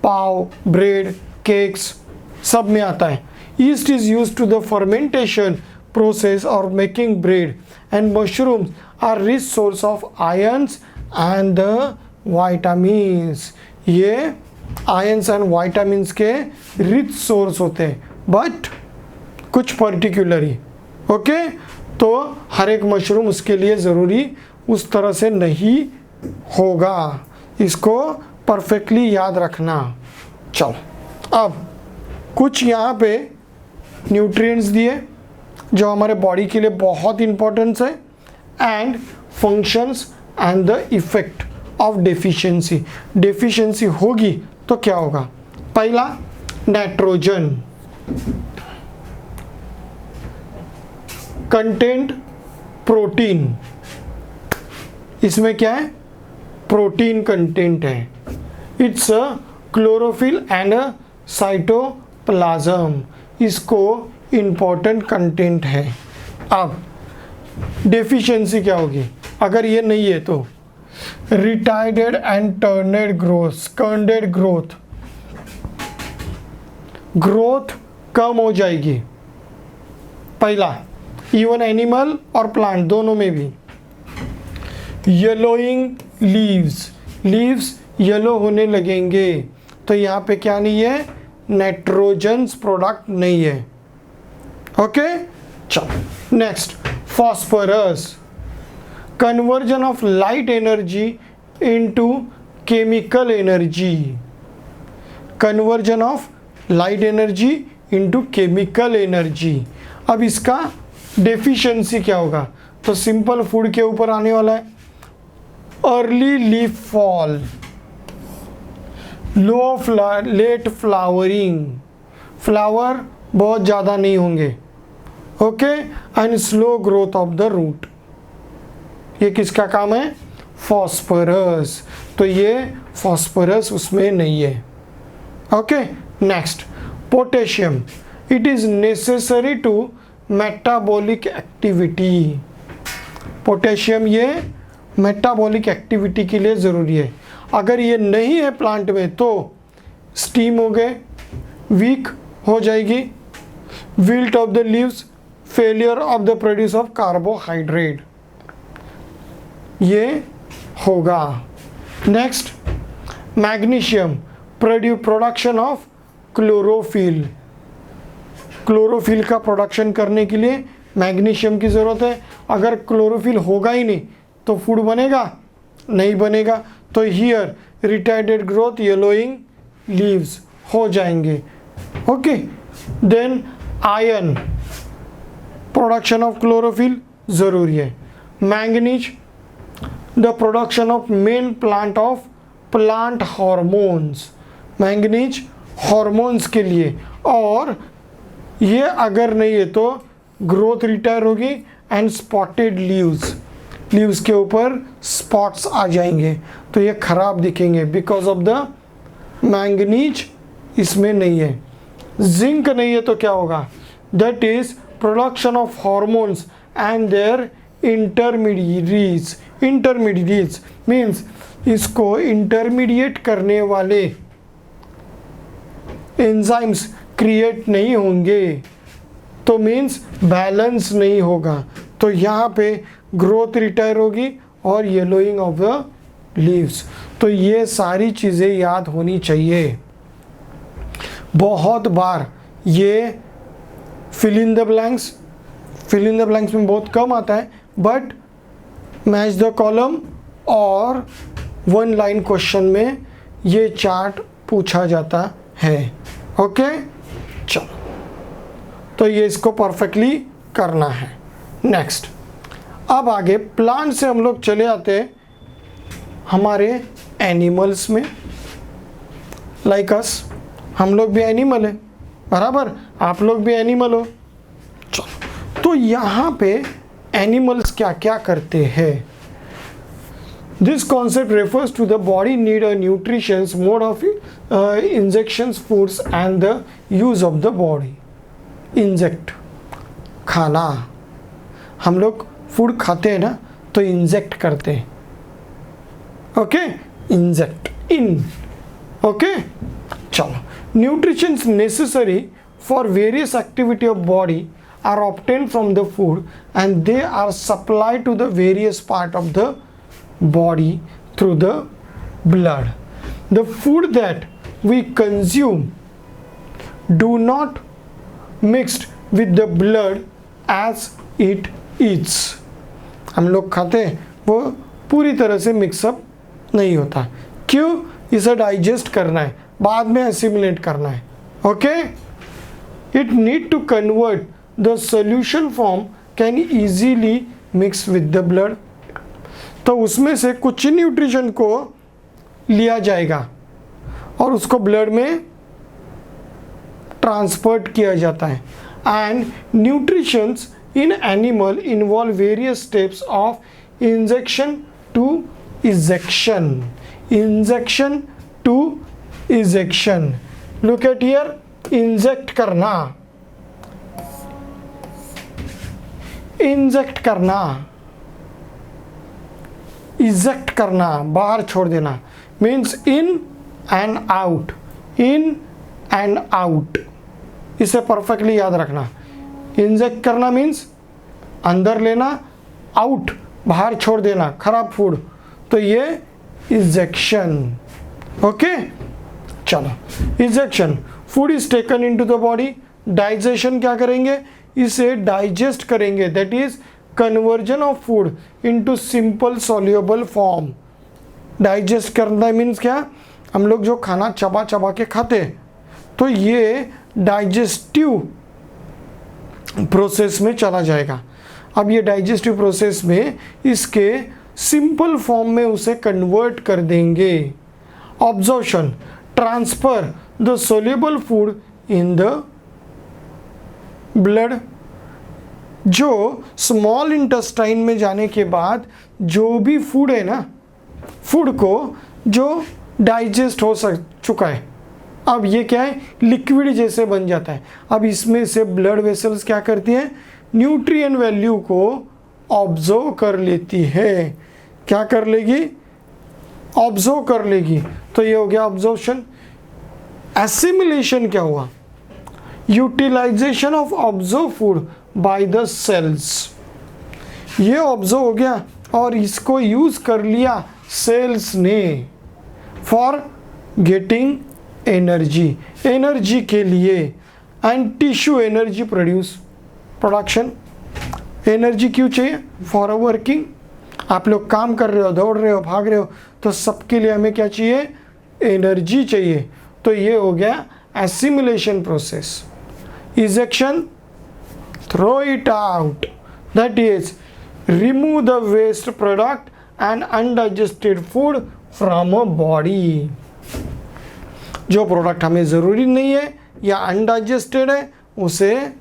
पाव, ब्रेड, केक्स सब में आता है. Yeast is use to the fermentation process or making bread, and mushrooms are rich source of ions and the vitamins. ये ions and vitamins के rich source होते हैं, but कुछ particularly. ओके, तो हर एक मशरूम उसके लिए ज़रूरी उस तरह से नहीं होगा. इसको परफेक्टली याद रखना. चलो, अब कुछ यहाँ पे न्यूट्रिएंट्स दिए जो हमारे बॉडी के लिए बहुत इंपॉर्टेंस है, and functions and the effect of deficiency. Deficiency होगी तो क्या होगा? पहला, नाइट्रोजन कंटेंट प्रोटीन. इसमें क्या है? प्रोटीन कंटेंट है. It's a chlorophyll and a cytoplasm. इसको इम्पोर्टेंट कंटेंट है. अब डेफिशिएंसी क्या होगी अगर ये नहीं है तो? Retarded and turned growth, growth कम हो जाएगी. पहला, इवन एनिमल और प्लांट दोनों में भी. येलोइंग लीव्स येलो होने लगेंगे. तो यहाँ पे क्या नहीं है? नाइट्रोजन प्रोडक्ट नहीं है. ओके, चलो next, phosphorus. Conversion of light energy into chemical energy. Conversion of light energy into chemical energy. अब इसका डेफिशिएंसी क्या होगा? तो सिंपल फूड के ऊपर आने वाला है. Early leaf fall, late flowering, flower बहुत ज़्यादा नहीं होंगे. Okay, and slow growth of the root. ये किसका काम है? फॉस्फोरस. तो ये फॉस्फोरस उसमें नहीं है. Okay, next, potassium. It is necessary to metabolic activity. Potassium ये मेटाबॉलिक एक्टिविटी के लिए ज़रूरी है. अगर ये नहीं है प्लांट में तो स्टीम हो गए, वीक हो जाएगी. Wilt of the leaves, failure of the produce of carbohydrate, ये होगा. Next, magnesium. Production of chlorophyll. Chlorophyll का प्रोडक्शन करने के लिए मैग्नीशियम की ज़रूरत है. अगर क्लोरोफिल होगा ही नहीं तो फूड बनेगा? नहीं बनेगा. तो here retarded growth, yellowing leaves हो जाएंगे. Okay, then iron, production of chlorophyll ज़रूरी है. Manganese, the production of main plant hormones. Manganese hormones के लिए. और ये अगर नहीं है तो ग्रोथ रिटायर होगी एंड स्पॉटेड लीव्स के ऊपर स्पॉट्स आ जाएंगे तो ये खराब दिखेंगे बिकॉज ऑफ द मैंगनीज इसमें नहीं है. जिंक नहीं है तो क्या होगा? That is production of hormones and their intermediates means इसको इंटरमीडिएट करने वाले एंजाइम्स क्रिएट नहीं होंगे तो मीन्स बैलेंस नहीं होगा. तो यहाँ पे ग्रोथ रिटायर होगी और येलोइंग ऑफ द लीव्स. तो ये सारी चीज़ें याद होनी चाहिए. बहुत बार ये फिल इन द ब्लैंक्स में बहुत कम आता है, बट मैच द कॉलम और वन लाइन क्वेश्चन में ये चार्ट पूछा जाता है. ओके, चलो, तो ये इसको परफेक्टली करना है. नेक्स्ट, अब आगे प्लांट से हम लोग चले आते हैं हमारे एनिमल्स में, लाइक अस, हम लोग भी एनिमल है, बराबर, आप लोग भी एनिमल हो। चलो, तो यहाँ पे एनिमल्स क्या क्या करते हैं? This concept refers to the body need a nutritions mode of injections foods and the use of the body. Inject, खाना, हम लोग फूड खाते हैं ना तो इंजेक्ट करते हैं, ओके, इंजेक्ट इन, ओके। चलो, nutritions necessary for various activity of body are obtained from the food and they are supplied to the various part of the body through the blood. The food that we consume do not mixed with the blood as it eats. हम लोग खाते हैं वो पूरी तरह से mix up नहीं होता। क्यों? इसे डाइजेस्ट करना है, बाद में एसिमिलेट करना है, okay. It need to convert the solution form can easily mix with the blood. तो उसमें से कुछ न्यूट्रिशन को लिया जाएगा और उसको ब्लड में ट्रांसफर किया जाता है। And nutritions in animal involve various steps of injection to ejection, injection to ejection. Look at here, inject करना, इंजेक्ट करना, इजेक्ट करना, बाहर छोड़ देना, means in and out, in and out. इसे परफेक्टली याद रखना। इंजेक्ट करना मीन्स अंदर लेना, आउट बाहर छोड़ देना, खराब फूड, तो ये इजेक्शन, ओके। चलो, ejection, food is taken into the body. Digestion क्या करेंगे? इसे डाइजेस्ट करेंगे, that is conversion of food into simple soluble form. Digest करना मीन्स क्या? हम लोग जो खाना चबा चबा के खाते हैं तो ये डाइजेस्टिव प्रोसेस में चला जाएगा। अब ये डाइजेस्टिव प्रोसेस में इसके सिंपल फॉर्म में उसे कन्वर्ट कर देंगे। Absorption, transfer the soluble food in the blood. जो स्मॉल इंटेस्टाइन में जाने के बाद जो भी फूड है ना, फूड को जो डाइजेस्ट हो चुका है, अब ये क्या है? लिक्विड जैसे बन जाता है। अब इसमें से ब्लड वेसल्स क्या करती हैं? न्यूट्रिएंट वैल्यू को ऑब्जर्व कर लेती है। क्या कर लेगी? ऑब्जर्व कर लेगी। तो ये हो गया ऑब्जर्प्शन। एसिमिलेशन क्या हुआ? Utilization of observe food by the cells. ये ऑब्जर्व हो गया और इसको यूज कर लिया सेल्स ने फॉर गेटिंग एनर्जी, एनर्जी के लिए। And tissue energy production. Energy क्यों चाहिए? For a working. आप लोग काम कर रहे हो, दौड़ रहे हो, भाग रहे हो, तो सबके लिए हमें क्या चाहिए? एनर्जी चाहिए। तो ये हो गया assimilation process. Ejection, throw it out, that is remove the waste product and undigested food from a body. जो प्रोडक्ट हमें ज़रूरी नहीं है या अनडाइजेस्टेड है उसे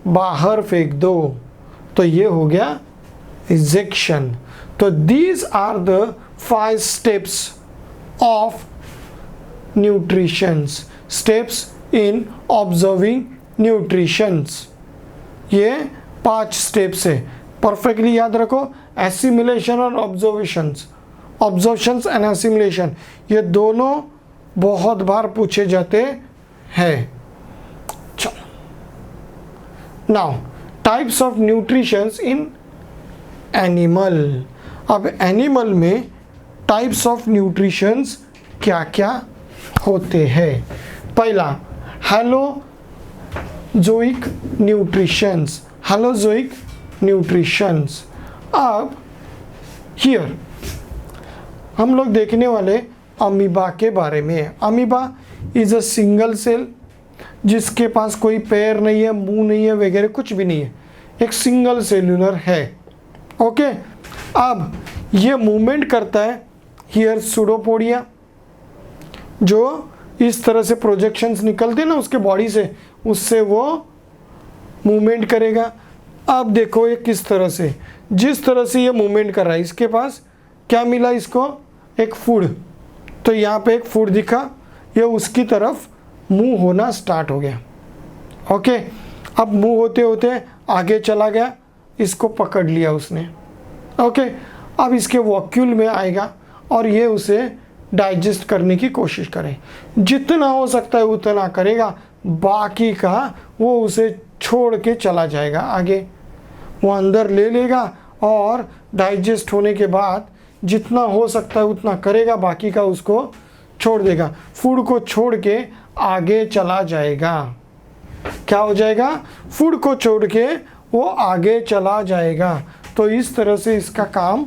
बाहर फेंक दो। तो ये हो गया इजेक्शन। तो these are the 5 steps of nutritions, steps in observing nutritions. ये 5 स्टेप्स है, परफेक्टली याद रखो। एसिमिलेशन और ऑब्जर्वेशंस, ऑब्जर्वेशंस एंड एसिमिलेशन, ये दोनों बहुत बार पूछे जाते हैं। चलो, now types of nutritions in animal. अब एनिमल में टाइप्स ऑफ न्यूट्रिशंस क्या क्या होते हैं? पहला, हैलोजोइक न्यूट्रिशंस, हैलोजोइक न्यूट्रिशंस। अब हियर हम लोग देखने वाले अमीबा के बारे में। Amoeba is a single cell जिसके पास कोई पैर नहीं है, मुंह नहीं है, वगैरह कुछ भी नहीं है, एक सिंगल सेल्यूलर है, ओके। अब ये मूवमेंट करता है हियर सूडोपोडिया, जो इस तरह से प्रोजेक्शंस निकलते ना उसके बॉडी से, उससे वो मूवमेंट करेगा। अब देखो ये किस तरह से, जिस तरह से ये मूवमेंट कर रहा है, इसके पास क्या मिला इसको, एक फूड, तो यहाँ पे एक फूड दिखा, ये उसकी तरफ मूव होना स्टार्ट हो गया। ओके, अब मूव होते होते आगे चला गया, इसको पकड़ लिया उसने। ओके, अब इसके वॉक्यूल में आएगा और ये उसे डाइजेस्ट करने की कोशिश करे, जितना हो सकता है उतना करेगा, बाकी का वो उसे छोड़ के चला जाएगा आगे, वो अंदर ले लेगा और डाइजेस्ट होने के बाद जितना हो सकता है उतना करेगा, बाकी का उसको छोड़ देगा, फूड को छोड़ के आगे चला जाएगा। क्या हो जाएगा, फूड को छोड़ के वो आगे चला जाएगा। तो इस तरह से इसका काम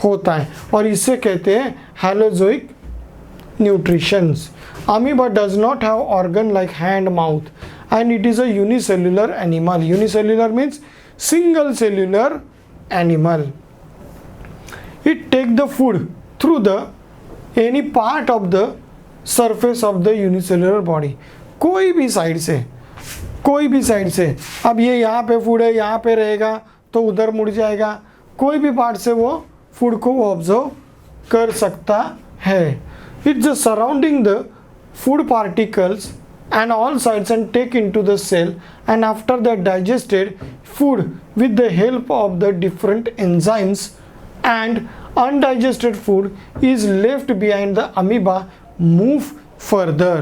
होता है और इसे कहते हैं holozoic nutritions. Amoeba does not have organ like hand, mouth and it is a unicellular animal. Unicellular means single cellular animal. It take the food through the any part of the surface of the unicellular body, कोई भी side से, कोई भी side से। अब ये यहाँ पे फूड है, यहाँ पे रहेगा तो उधर मुड़ जाएगा, कोई भी पार्ट से वो फूड को ऑब्जर्व कर सकता है। It's the surrounding the food particles and all sides and take into the cell, and after that digested food with the help of the different enzymes and undigested food is left behind the amoeba move further।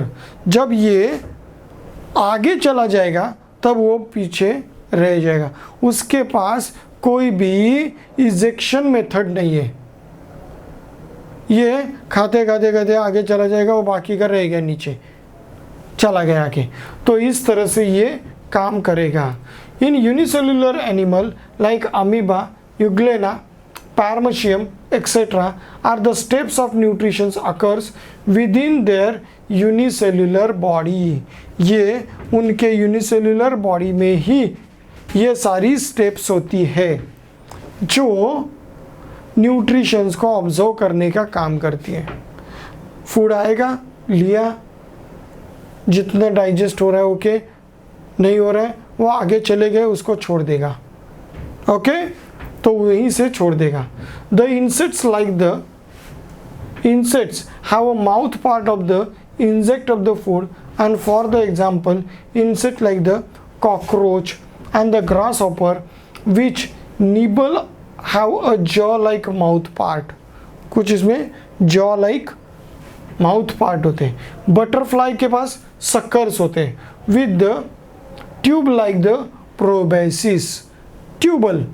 जब ये आगे चला जाएगा तब वो पीछे रह जाएगा, उसके पास कोई भी इजेक्शन मेथड नहीं है, ये खाते खाते खाते आगे चला जाएगा, वो बाकी का रह गया नीचे चला गया आगे। तो इस तरह से ये काम करेगा। In unicellular animal like amoeba, euglena, Paramecium, etc. are the steps of nutrition occurs within their unicellular body। ये उनके unicellular body में ही ये सारी steps होती है जो न्यूट्रिशंस को ऑब्जर्व करने का काम करती है। फूड आएगा, लिया, जितना डाइजेस्ट हो रहा है ओके, नहीं हो रहा है वो आगे चले गए, उसको छोड़ देगा। ओके, तो वहीं से छोड़ देगा। The insects like the insects have a mouth part of the insect of the food, and for the example insect like the cockroach and the grasshopper which nibble have a jaw like mouth part। कुछ इसमें jaw like mouth part होते हैं। Butterfly के पास suckers होते हैं with the tube like the proboscis। Tubal,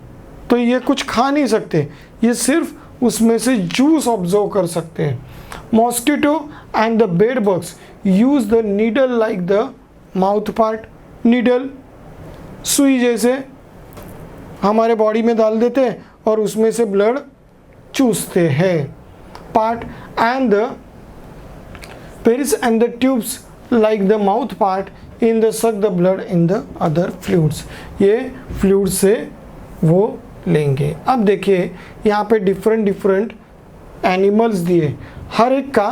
तो ये कुछ खा नहीं सकते, ये सिर्फ उसमें से जूस ऑब्जर्व कर सकते हैं। Mosquito and the bed bugs use the needle like the mouth part. Needle सुई जैसे हमारे बॉडी में डाल देते हैं और उसमें से ब्लड चूसते हैं। Part and the pierce and the tubes like the mouth part in the suck the blood in the other fluids. ये फ्लूइड से वो लेंगे। अब देखिए यहाँ पे डिफरेंट एनिमल्स दिए, हर एक का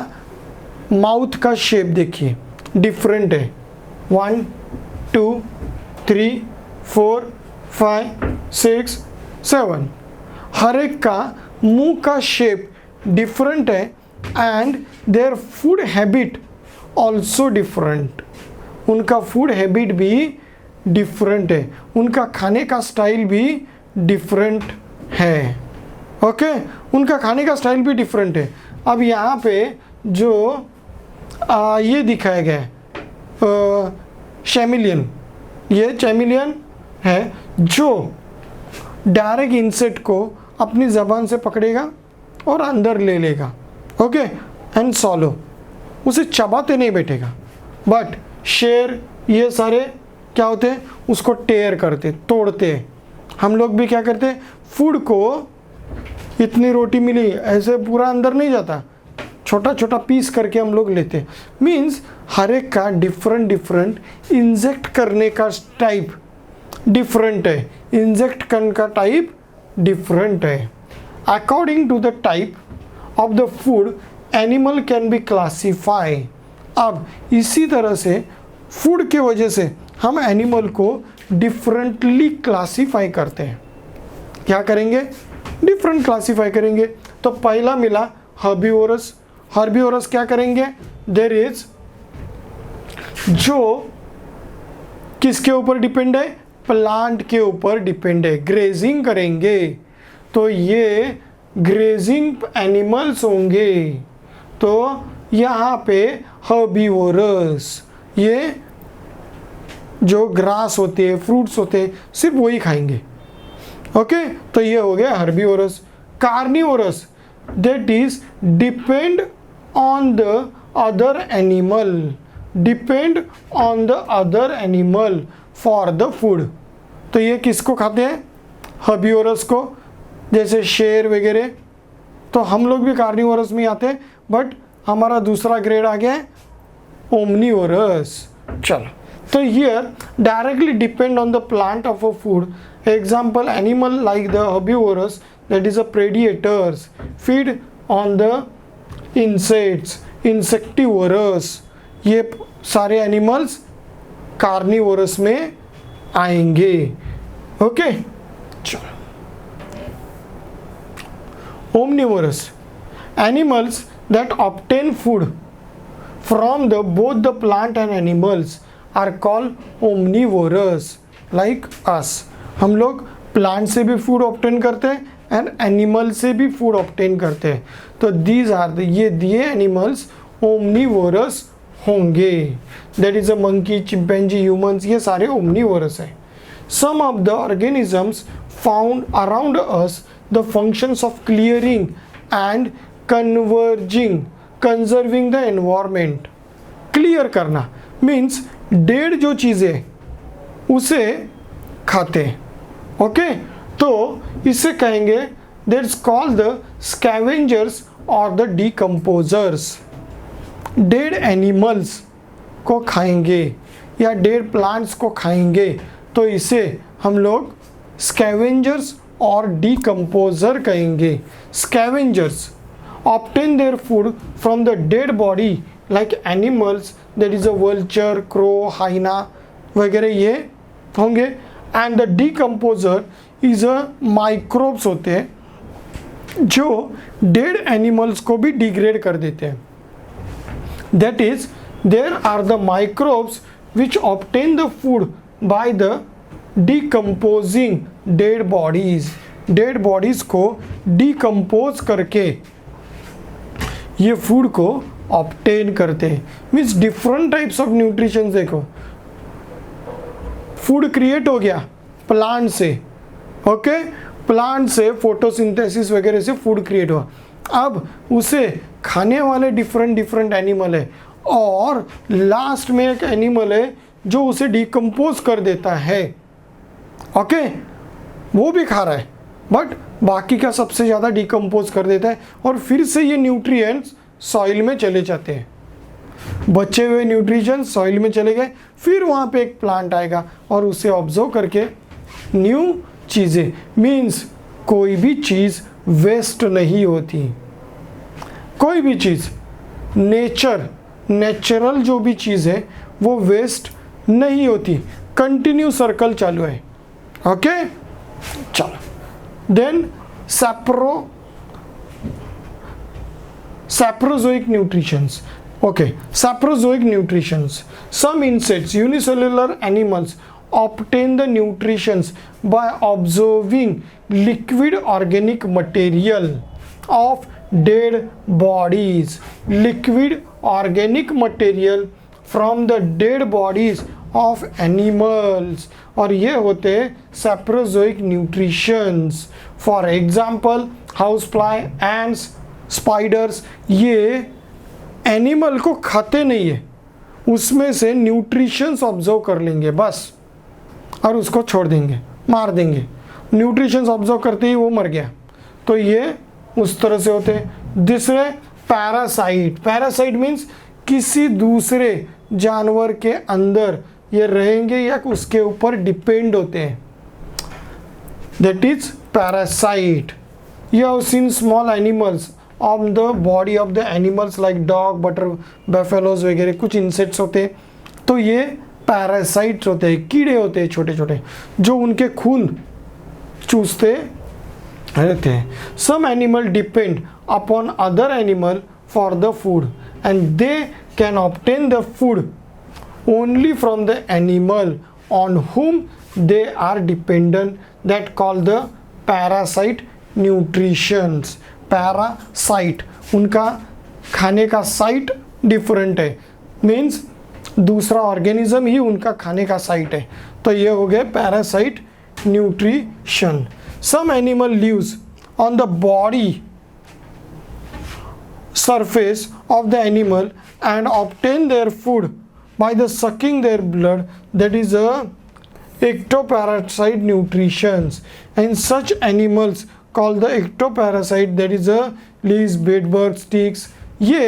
माउथ का शेप देखिए डिफरेंट है। 1 2 3 4 5 6 7, हर एक का मुंह का शेप डिफरेंट है and their food habit also different. उनका फूड हैबिट भी डिफरेंट है, उनका खाने का स्टाइल भी डिफरेंट है। ओके, उनका खाने का स्टाइल भी डिफरेंट है। अब यहाँ पे जो ये दिखाया गया है चैमिलियन, ये चैमिलियन है जो डायरेक्ट इंसेक्ट को अपनी ज़बान से पकड़ेगा और अंदर ले लेगा। ओके, एंड सॉलो, उसे चबाते नहीं बैठेगा। बट शेर ये सारे क्या होते हैं, उसको टेयर करते, तोड़ते हैं। हम लोग भी क्या करते हैं, फूड को इतनी रोटी मिली ऐसे पूरा अंदर नहीं जाता, छोटा छोटा पीस करके हम लोग लेते हैं। मीन्स हर एक का डिफरेंट इंजेक्ट करने का टाइप डिफरेंट है, इंजेक्ट करने का टाइप डिफरेंट है। According to the type of the food animal can be classify. अब इसी तरह से फूड के वजह से हम एनिमल को डिफरेंटली क्लासीफाई करते हैं। क्या करेंगे? डिफरेंट क्लासीफाई करेंगे। तो पहला मिला हर्बीवोरस। हर्बीवोरस क्या करेंगे? देयर इज, जो किसके ऊपर डिपेंड है? प्लांट के ऊपर डिपेंड है, ग्रेजिंग करेंगे, तो ये ग्रेजिंग एनिमल्स होंगे। तो यहाँ पे हर्बीवोरस, ये जो ग्रास होते हैं, फ्रूट्स होते हैं, सिर्फ वही खाएंगे। ओके, तो ये हो गया herbivorous. Carnivorous, that is depend on the other animal, depend on the other animal for the food. तो ये किसको खाते हैं? हर्बीवोरस को, जैसे शेर वगैरह। तो हम लोग भी कार्निवोरस में आते हैं, बट हमारा दूसरा ग्रेड आ गया है ओमनीवोरस। चलो, तो here directly depend on the plant of a food. Example, animal like the herbivorous, that is a predators, feed on the insects, insectivorous. ये सारे एनिमल्स कार्निवोरस में आएंगे। ओके, चलो। Omnivorous, animals that obtain food from both the plant and animals are called omnivorous, like us। हम लोग plant से भी food obtain करते हैं एंड एनिमल से भी फूड ऑब्टेन करते हैं। तो दीज आर ये दिए एनिमल्स ओमनीवोरस होंगे। That is a monkey, chimpanzee, humans, ये सारे ओमनीवोरस हैं। Some of the organisms found around us the functions of clearing and conserving the environment। Clear करना मीन्स डेड जो चीज़ें उसे खाते हैं। ओके, तो इसे कहेंगे दैट्स कॉल्ड द स्कैवेंजर्स और द डिकम्पोजर्स। डेड एनिमल्स को खाएंगे या डेड प्लांट्स को खाएंगे, तो इसे हम लोग स्कैवेंजर्स और डिकम्पोजर कहेंगे। Scavengers obtain their food from the dead body like animals, that is a vulture, crow, hyena वगैरह ये होंगे। And the decomposer is a microbes होते हैं जो डेड एनिमल्स को भी डिग्रेड कर देते हैं। That is there are the microbes which obtain the food by the decomposing dead bodies. Dead bodies को डिकम्पोज करके ये फूड को ऑब्टेन करते हैं। Means different types of nutrition. देखो, फूड क्रिएट हो गया प्लांट से। ओके, प्लांट से फोटोसिंथेसिस वगैरह से फूड क्रिएट हुआ। अब उसे खाने वाले डिफरेंट एनिमल है, और लास्ट में एक एनिमल है जो उसे डिकम्पोज कर देता है। ओके, वो भी खा रहा है, बट बाकी का सबसे ज़्यादा डिकम्पोज कर देता है, और फिर से ये न्यूट्रिएंट्स सॉइल में चले जाते हैं। बचे हुए न्यूट्रिएंट्स सॉइल में चले गए, फिर वहाँ पे एक प्लांट आएगा और उसे ऑब्जर्व करके न्यू चीज़ें। मीन्स कोई भी चीज़ वेस्ट नहीं होती, कोई भी चीज़ नेचुरल जो भी चीज़ है वो वेस्ट नहीं होती। कंटिन्यू सर्कल चालू है। ओके, चलो। Then saprozoic nutritions। okay, saprozoic nutritions, some insects, unicellular animals obtain the nutritions by observing liquid organic material of dead bodies। liquid organic material from the dead bodies of animals, और ये होते हैं saprozoic nutritions। for example, housefly, ants, spiders, ये animal को खाते नहीं है, उसमें से न्यूट्रिशंस ऑब्जर्व कर लेंगे बस, और उसको छोड़ देंगे, मार देंगे। न्यूट्रिशंस ऑब्जर्व करते ही वो मर गया। तो ये उस तरह से होते हैं। दूसरे पैरासाइट। पैरासाइट मीन्स किसी दूसरे जानवर के अंदर ये रहेंगे या उसके ऊपर डिपेंड होते हैं। That is parasite. You have seen small animals on the body of the animals like dog, butter, buffaloes वगैरह कुछ इंसेक्ट्स होते हैं, तो ये पैरासाइट्स होते हैं, कीड़े होते हैं छोटे छोटे जो उनके खून चूसते रहते हैं। Some animal depend upon other animal for the food and they can obtain the food only from the animal on whom they are dependent, that called the parasite nutritions। Parasite उनका खाने का साइट डिफरेंट है, मीन्स दूसरा organism ही उनका खाने का साइट है, तो ये हो गए parasite nutrition. Some animal lives on the body surface of the animal and obtain their food by the sucking their blood, that is a ectoparasite nutritions, and such animals called the ectoparasite, that is a leaves, bedbugs, ticks। ये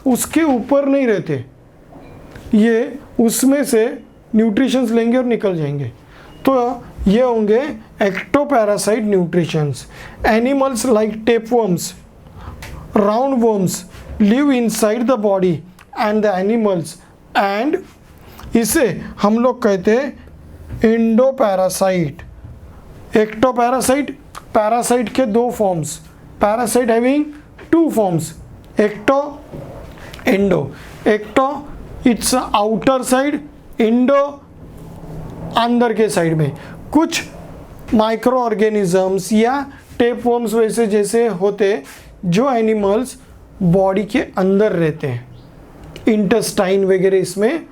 उसके ऊपर नहीं रहते, ये उसमें से nutritions लेंगे और निकल जाएंगे, तो ये होंगे ectoparasite nutritions। Animals like tapeworms, roundworms live inside the body and the animals, and इसे हम लोग कहते हैं इंडोपैरासाइट। एक्टोपैरासाइट, पैरासाइट के दो forms, parasite having two forms, ecto, endo. Ecto its outer side, endo अंदर के साइड में। कुछ माइक्रो ऑर्गेनिजम्स या टेपवर्म्स वैसे जैसे होते जो एनिमल्स बॉडी के अंदर रहते हैं, इंटेस्टाइन वगैरह इसमें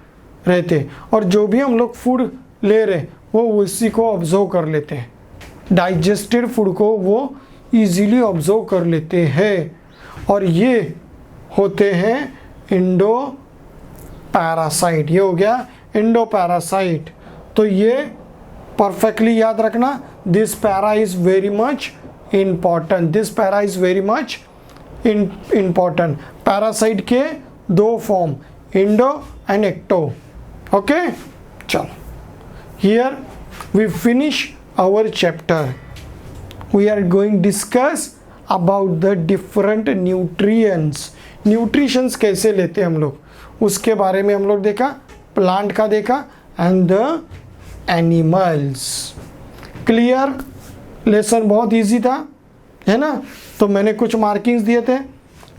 रहते हैं, और जो भी हम लोग फूड ले रहे वो उसी को ऑब्जर्व कर लेते हैं, डाइजेस्टेड फूड को वो इजीली ऑब्जर्व कर लेते हैं, और ये होते हैं इंडो पैरासाइट। ये हो गया इंडो पैरासाइट। तो ये परफेक्टली याद रखना, this para is very much important, this para is very much important। Parasite के दो form, endo and ecto. Okay, चलो, here we finish our chapter. We are going discuss about the different nutrients. Nutritions कैसे लेते हैं हम लोग, उसके बारे में हम लोग देखा, प्लांट का देखा and the animals. Clear? Lesson बहुत इजी था, है ना? तो मैंने कुछ मार्किंग्स दिए थे,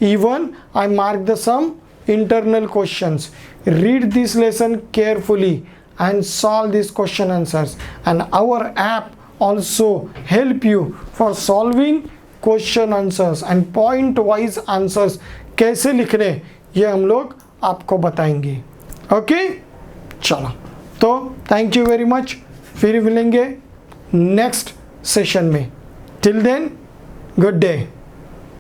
even I mark the some internal questions. Read this lesson carefully and solve these question answers, and our app also help you for solving question answers and point wise answers कैसे लिखने ये हम लोग आपको बताएंगे। Okay, चलो, तो thank you very much, फिर मिलेंगे नेक्स्ट सेशन में। Till then, good day.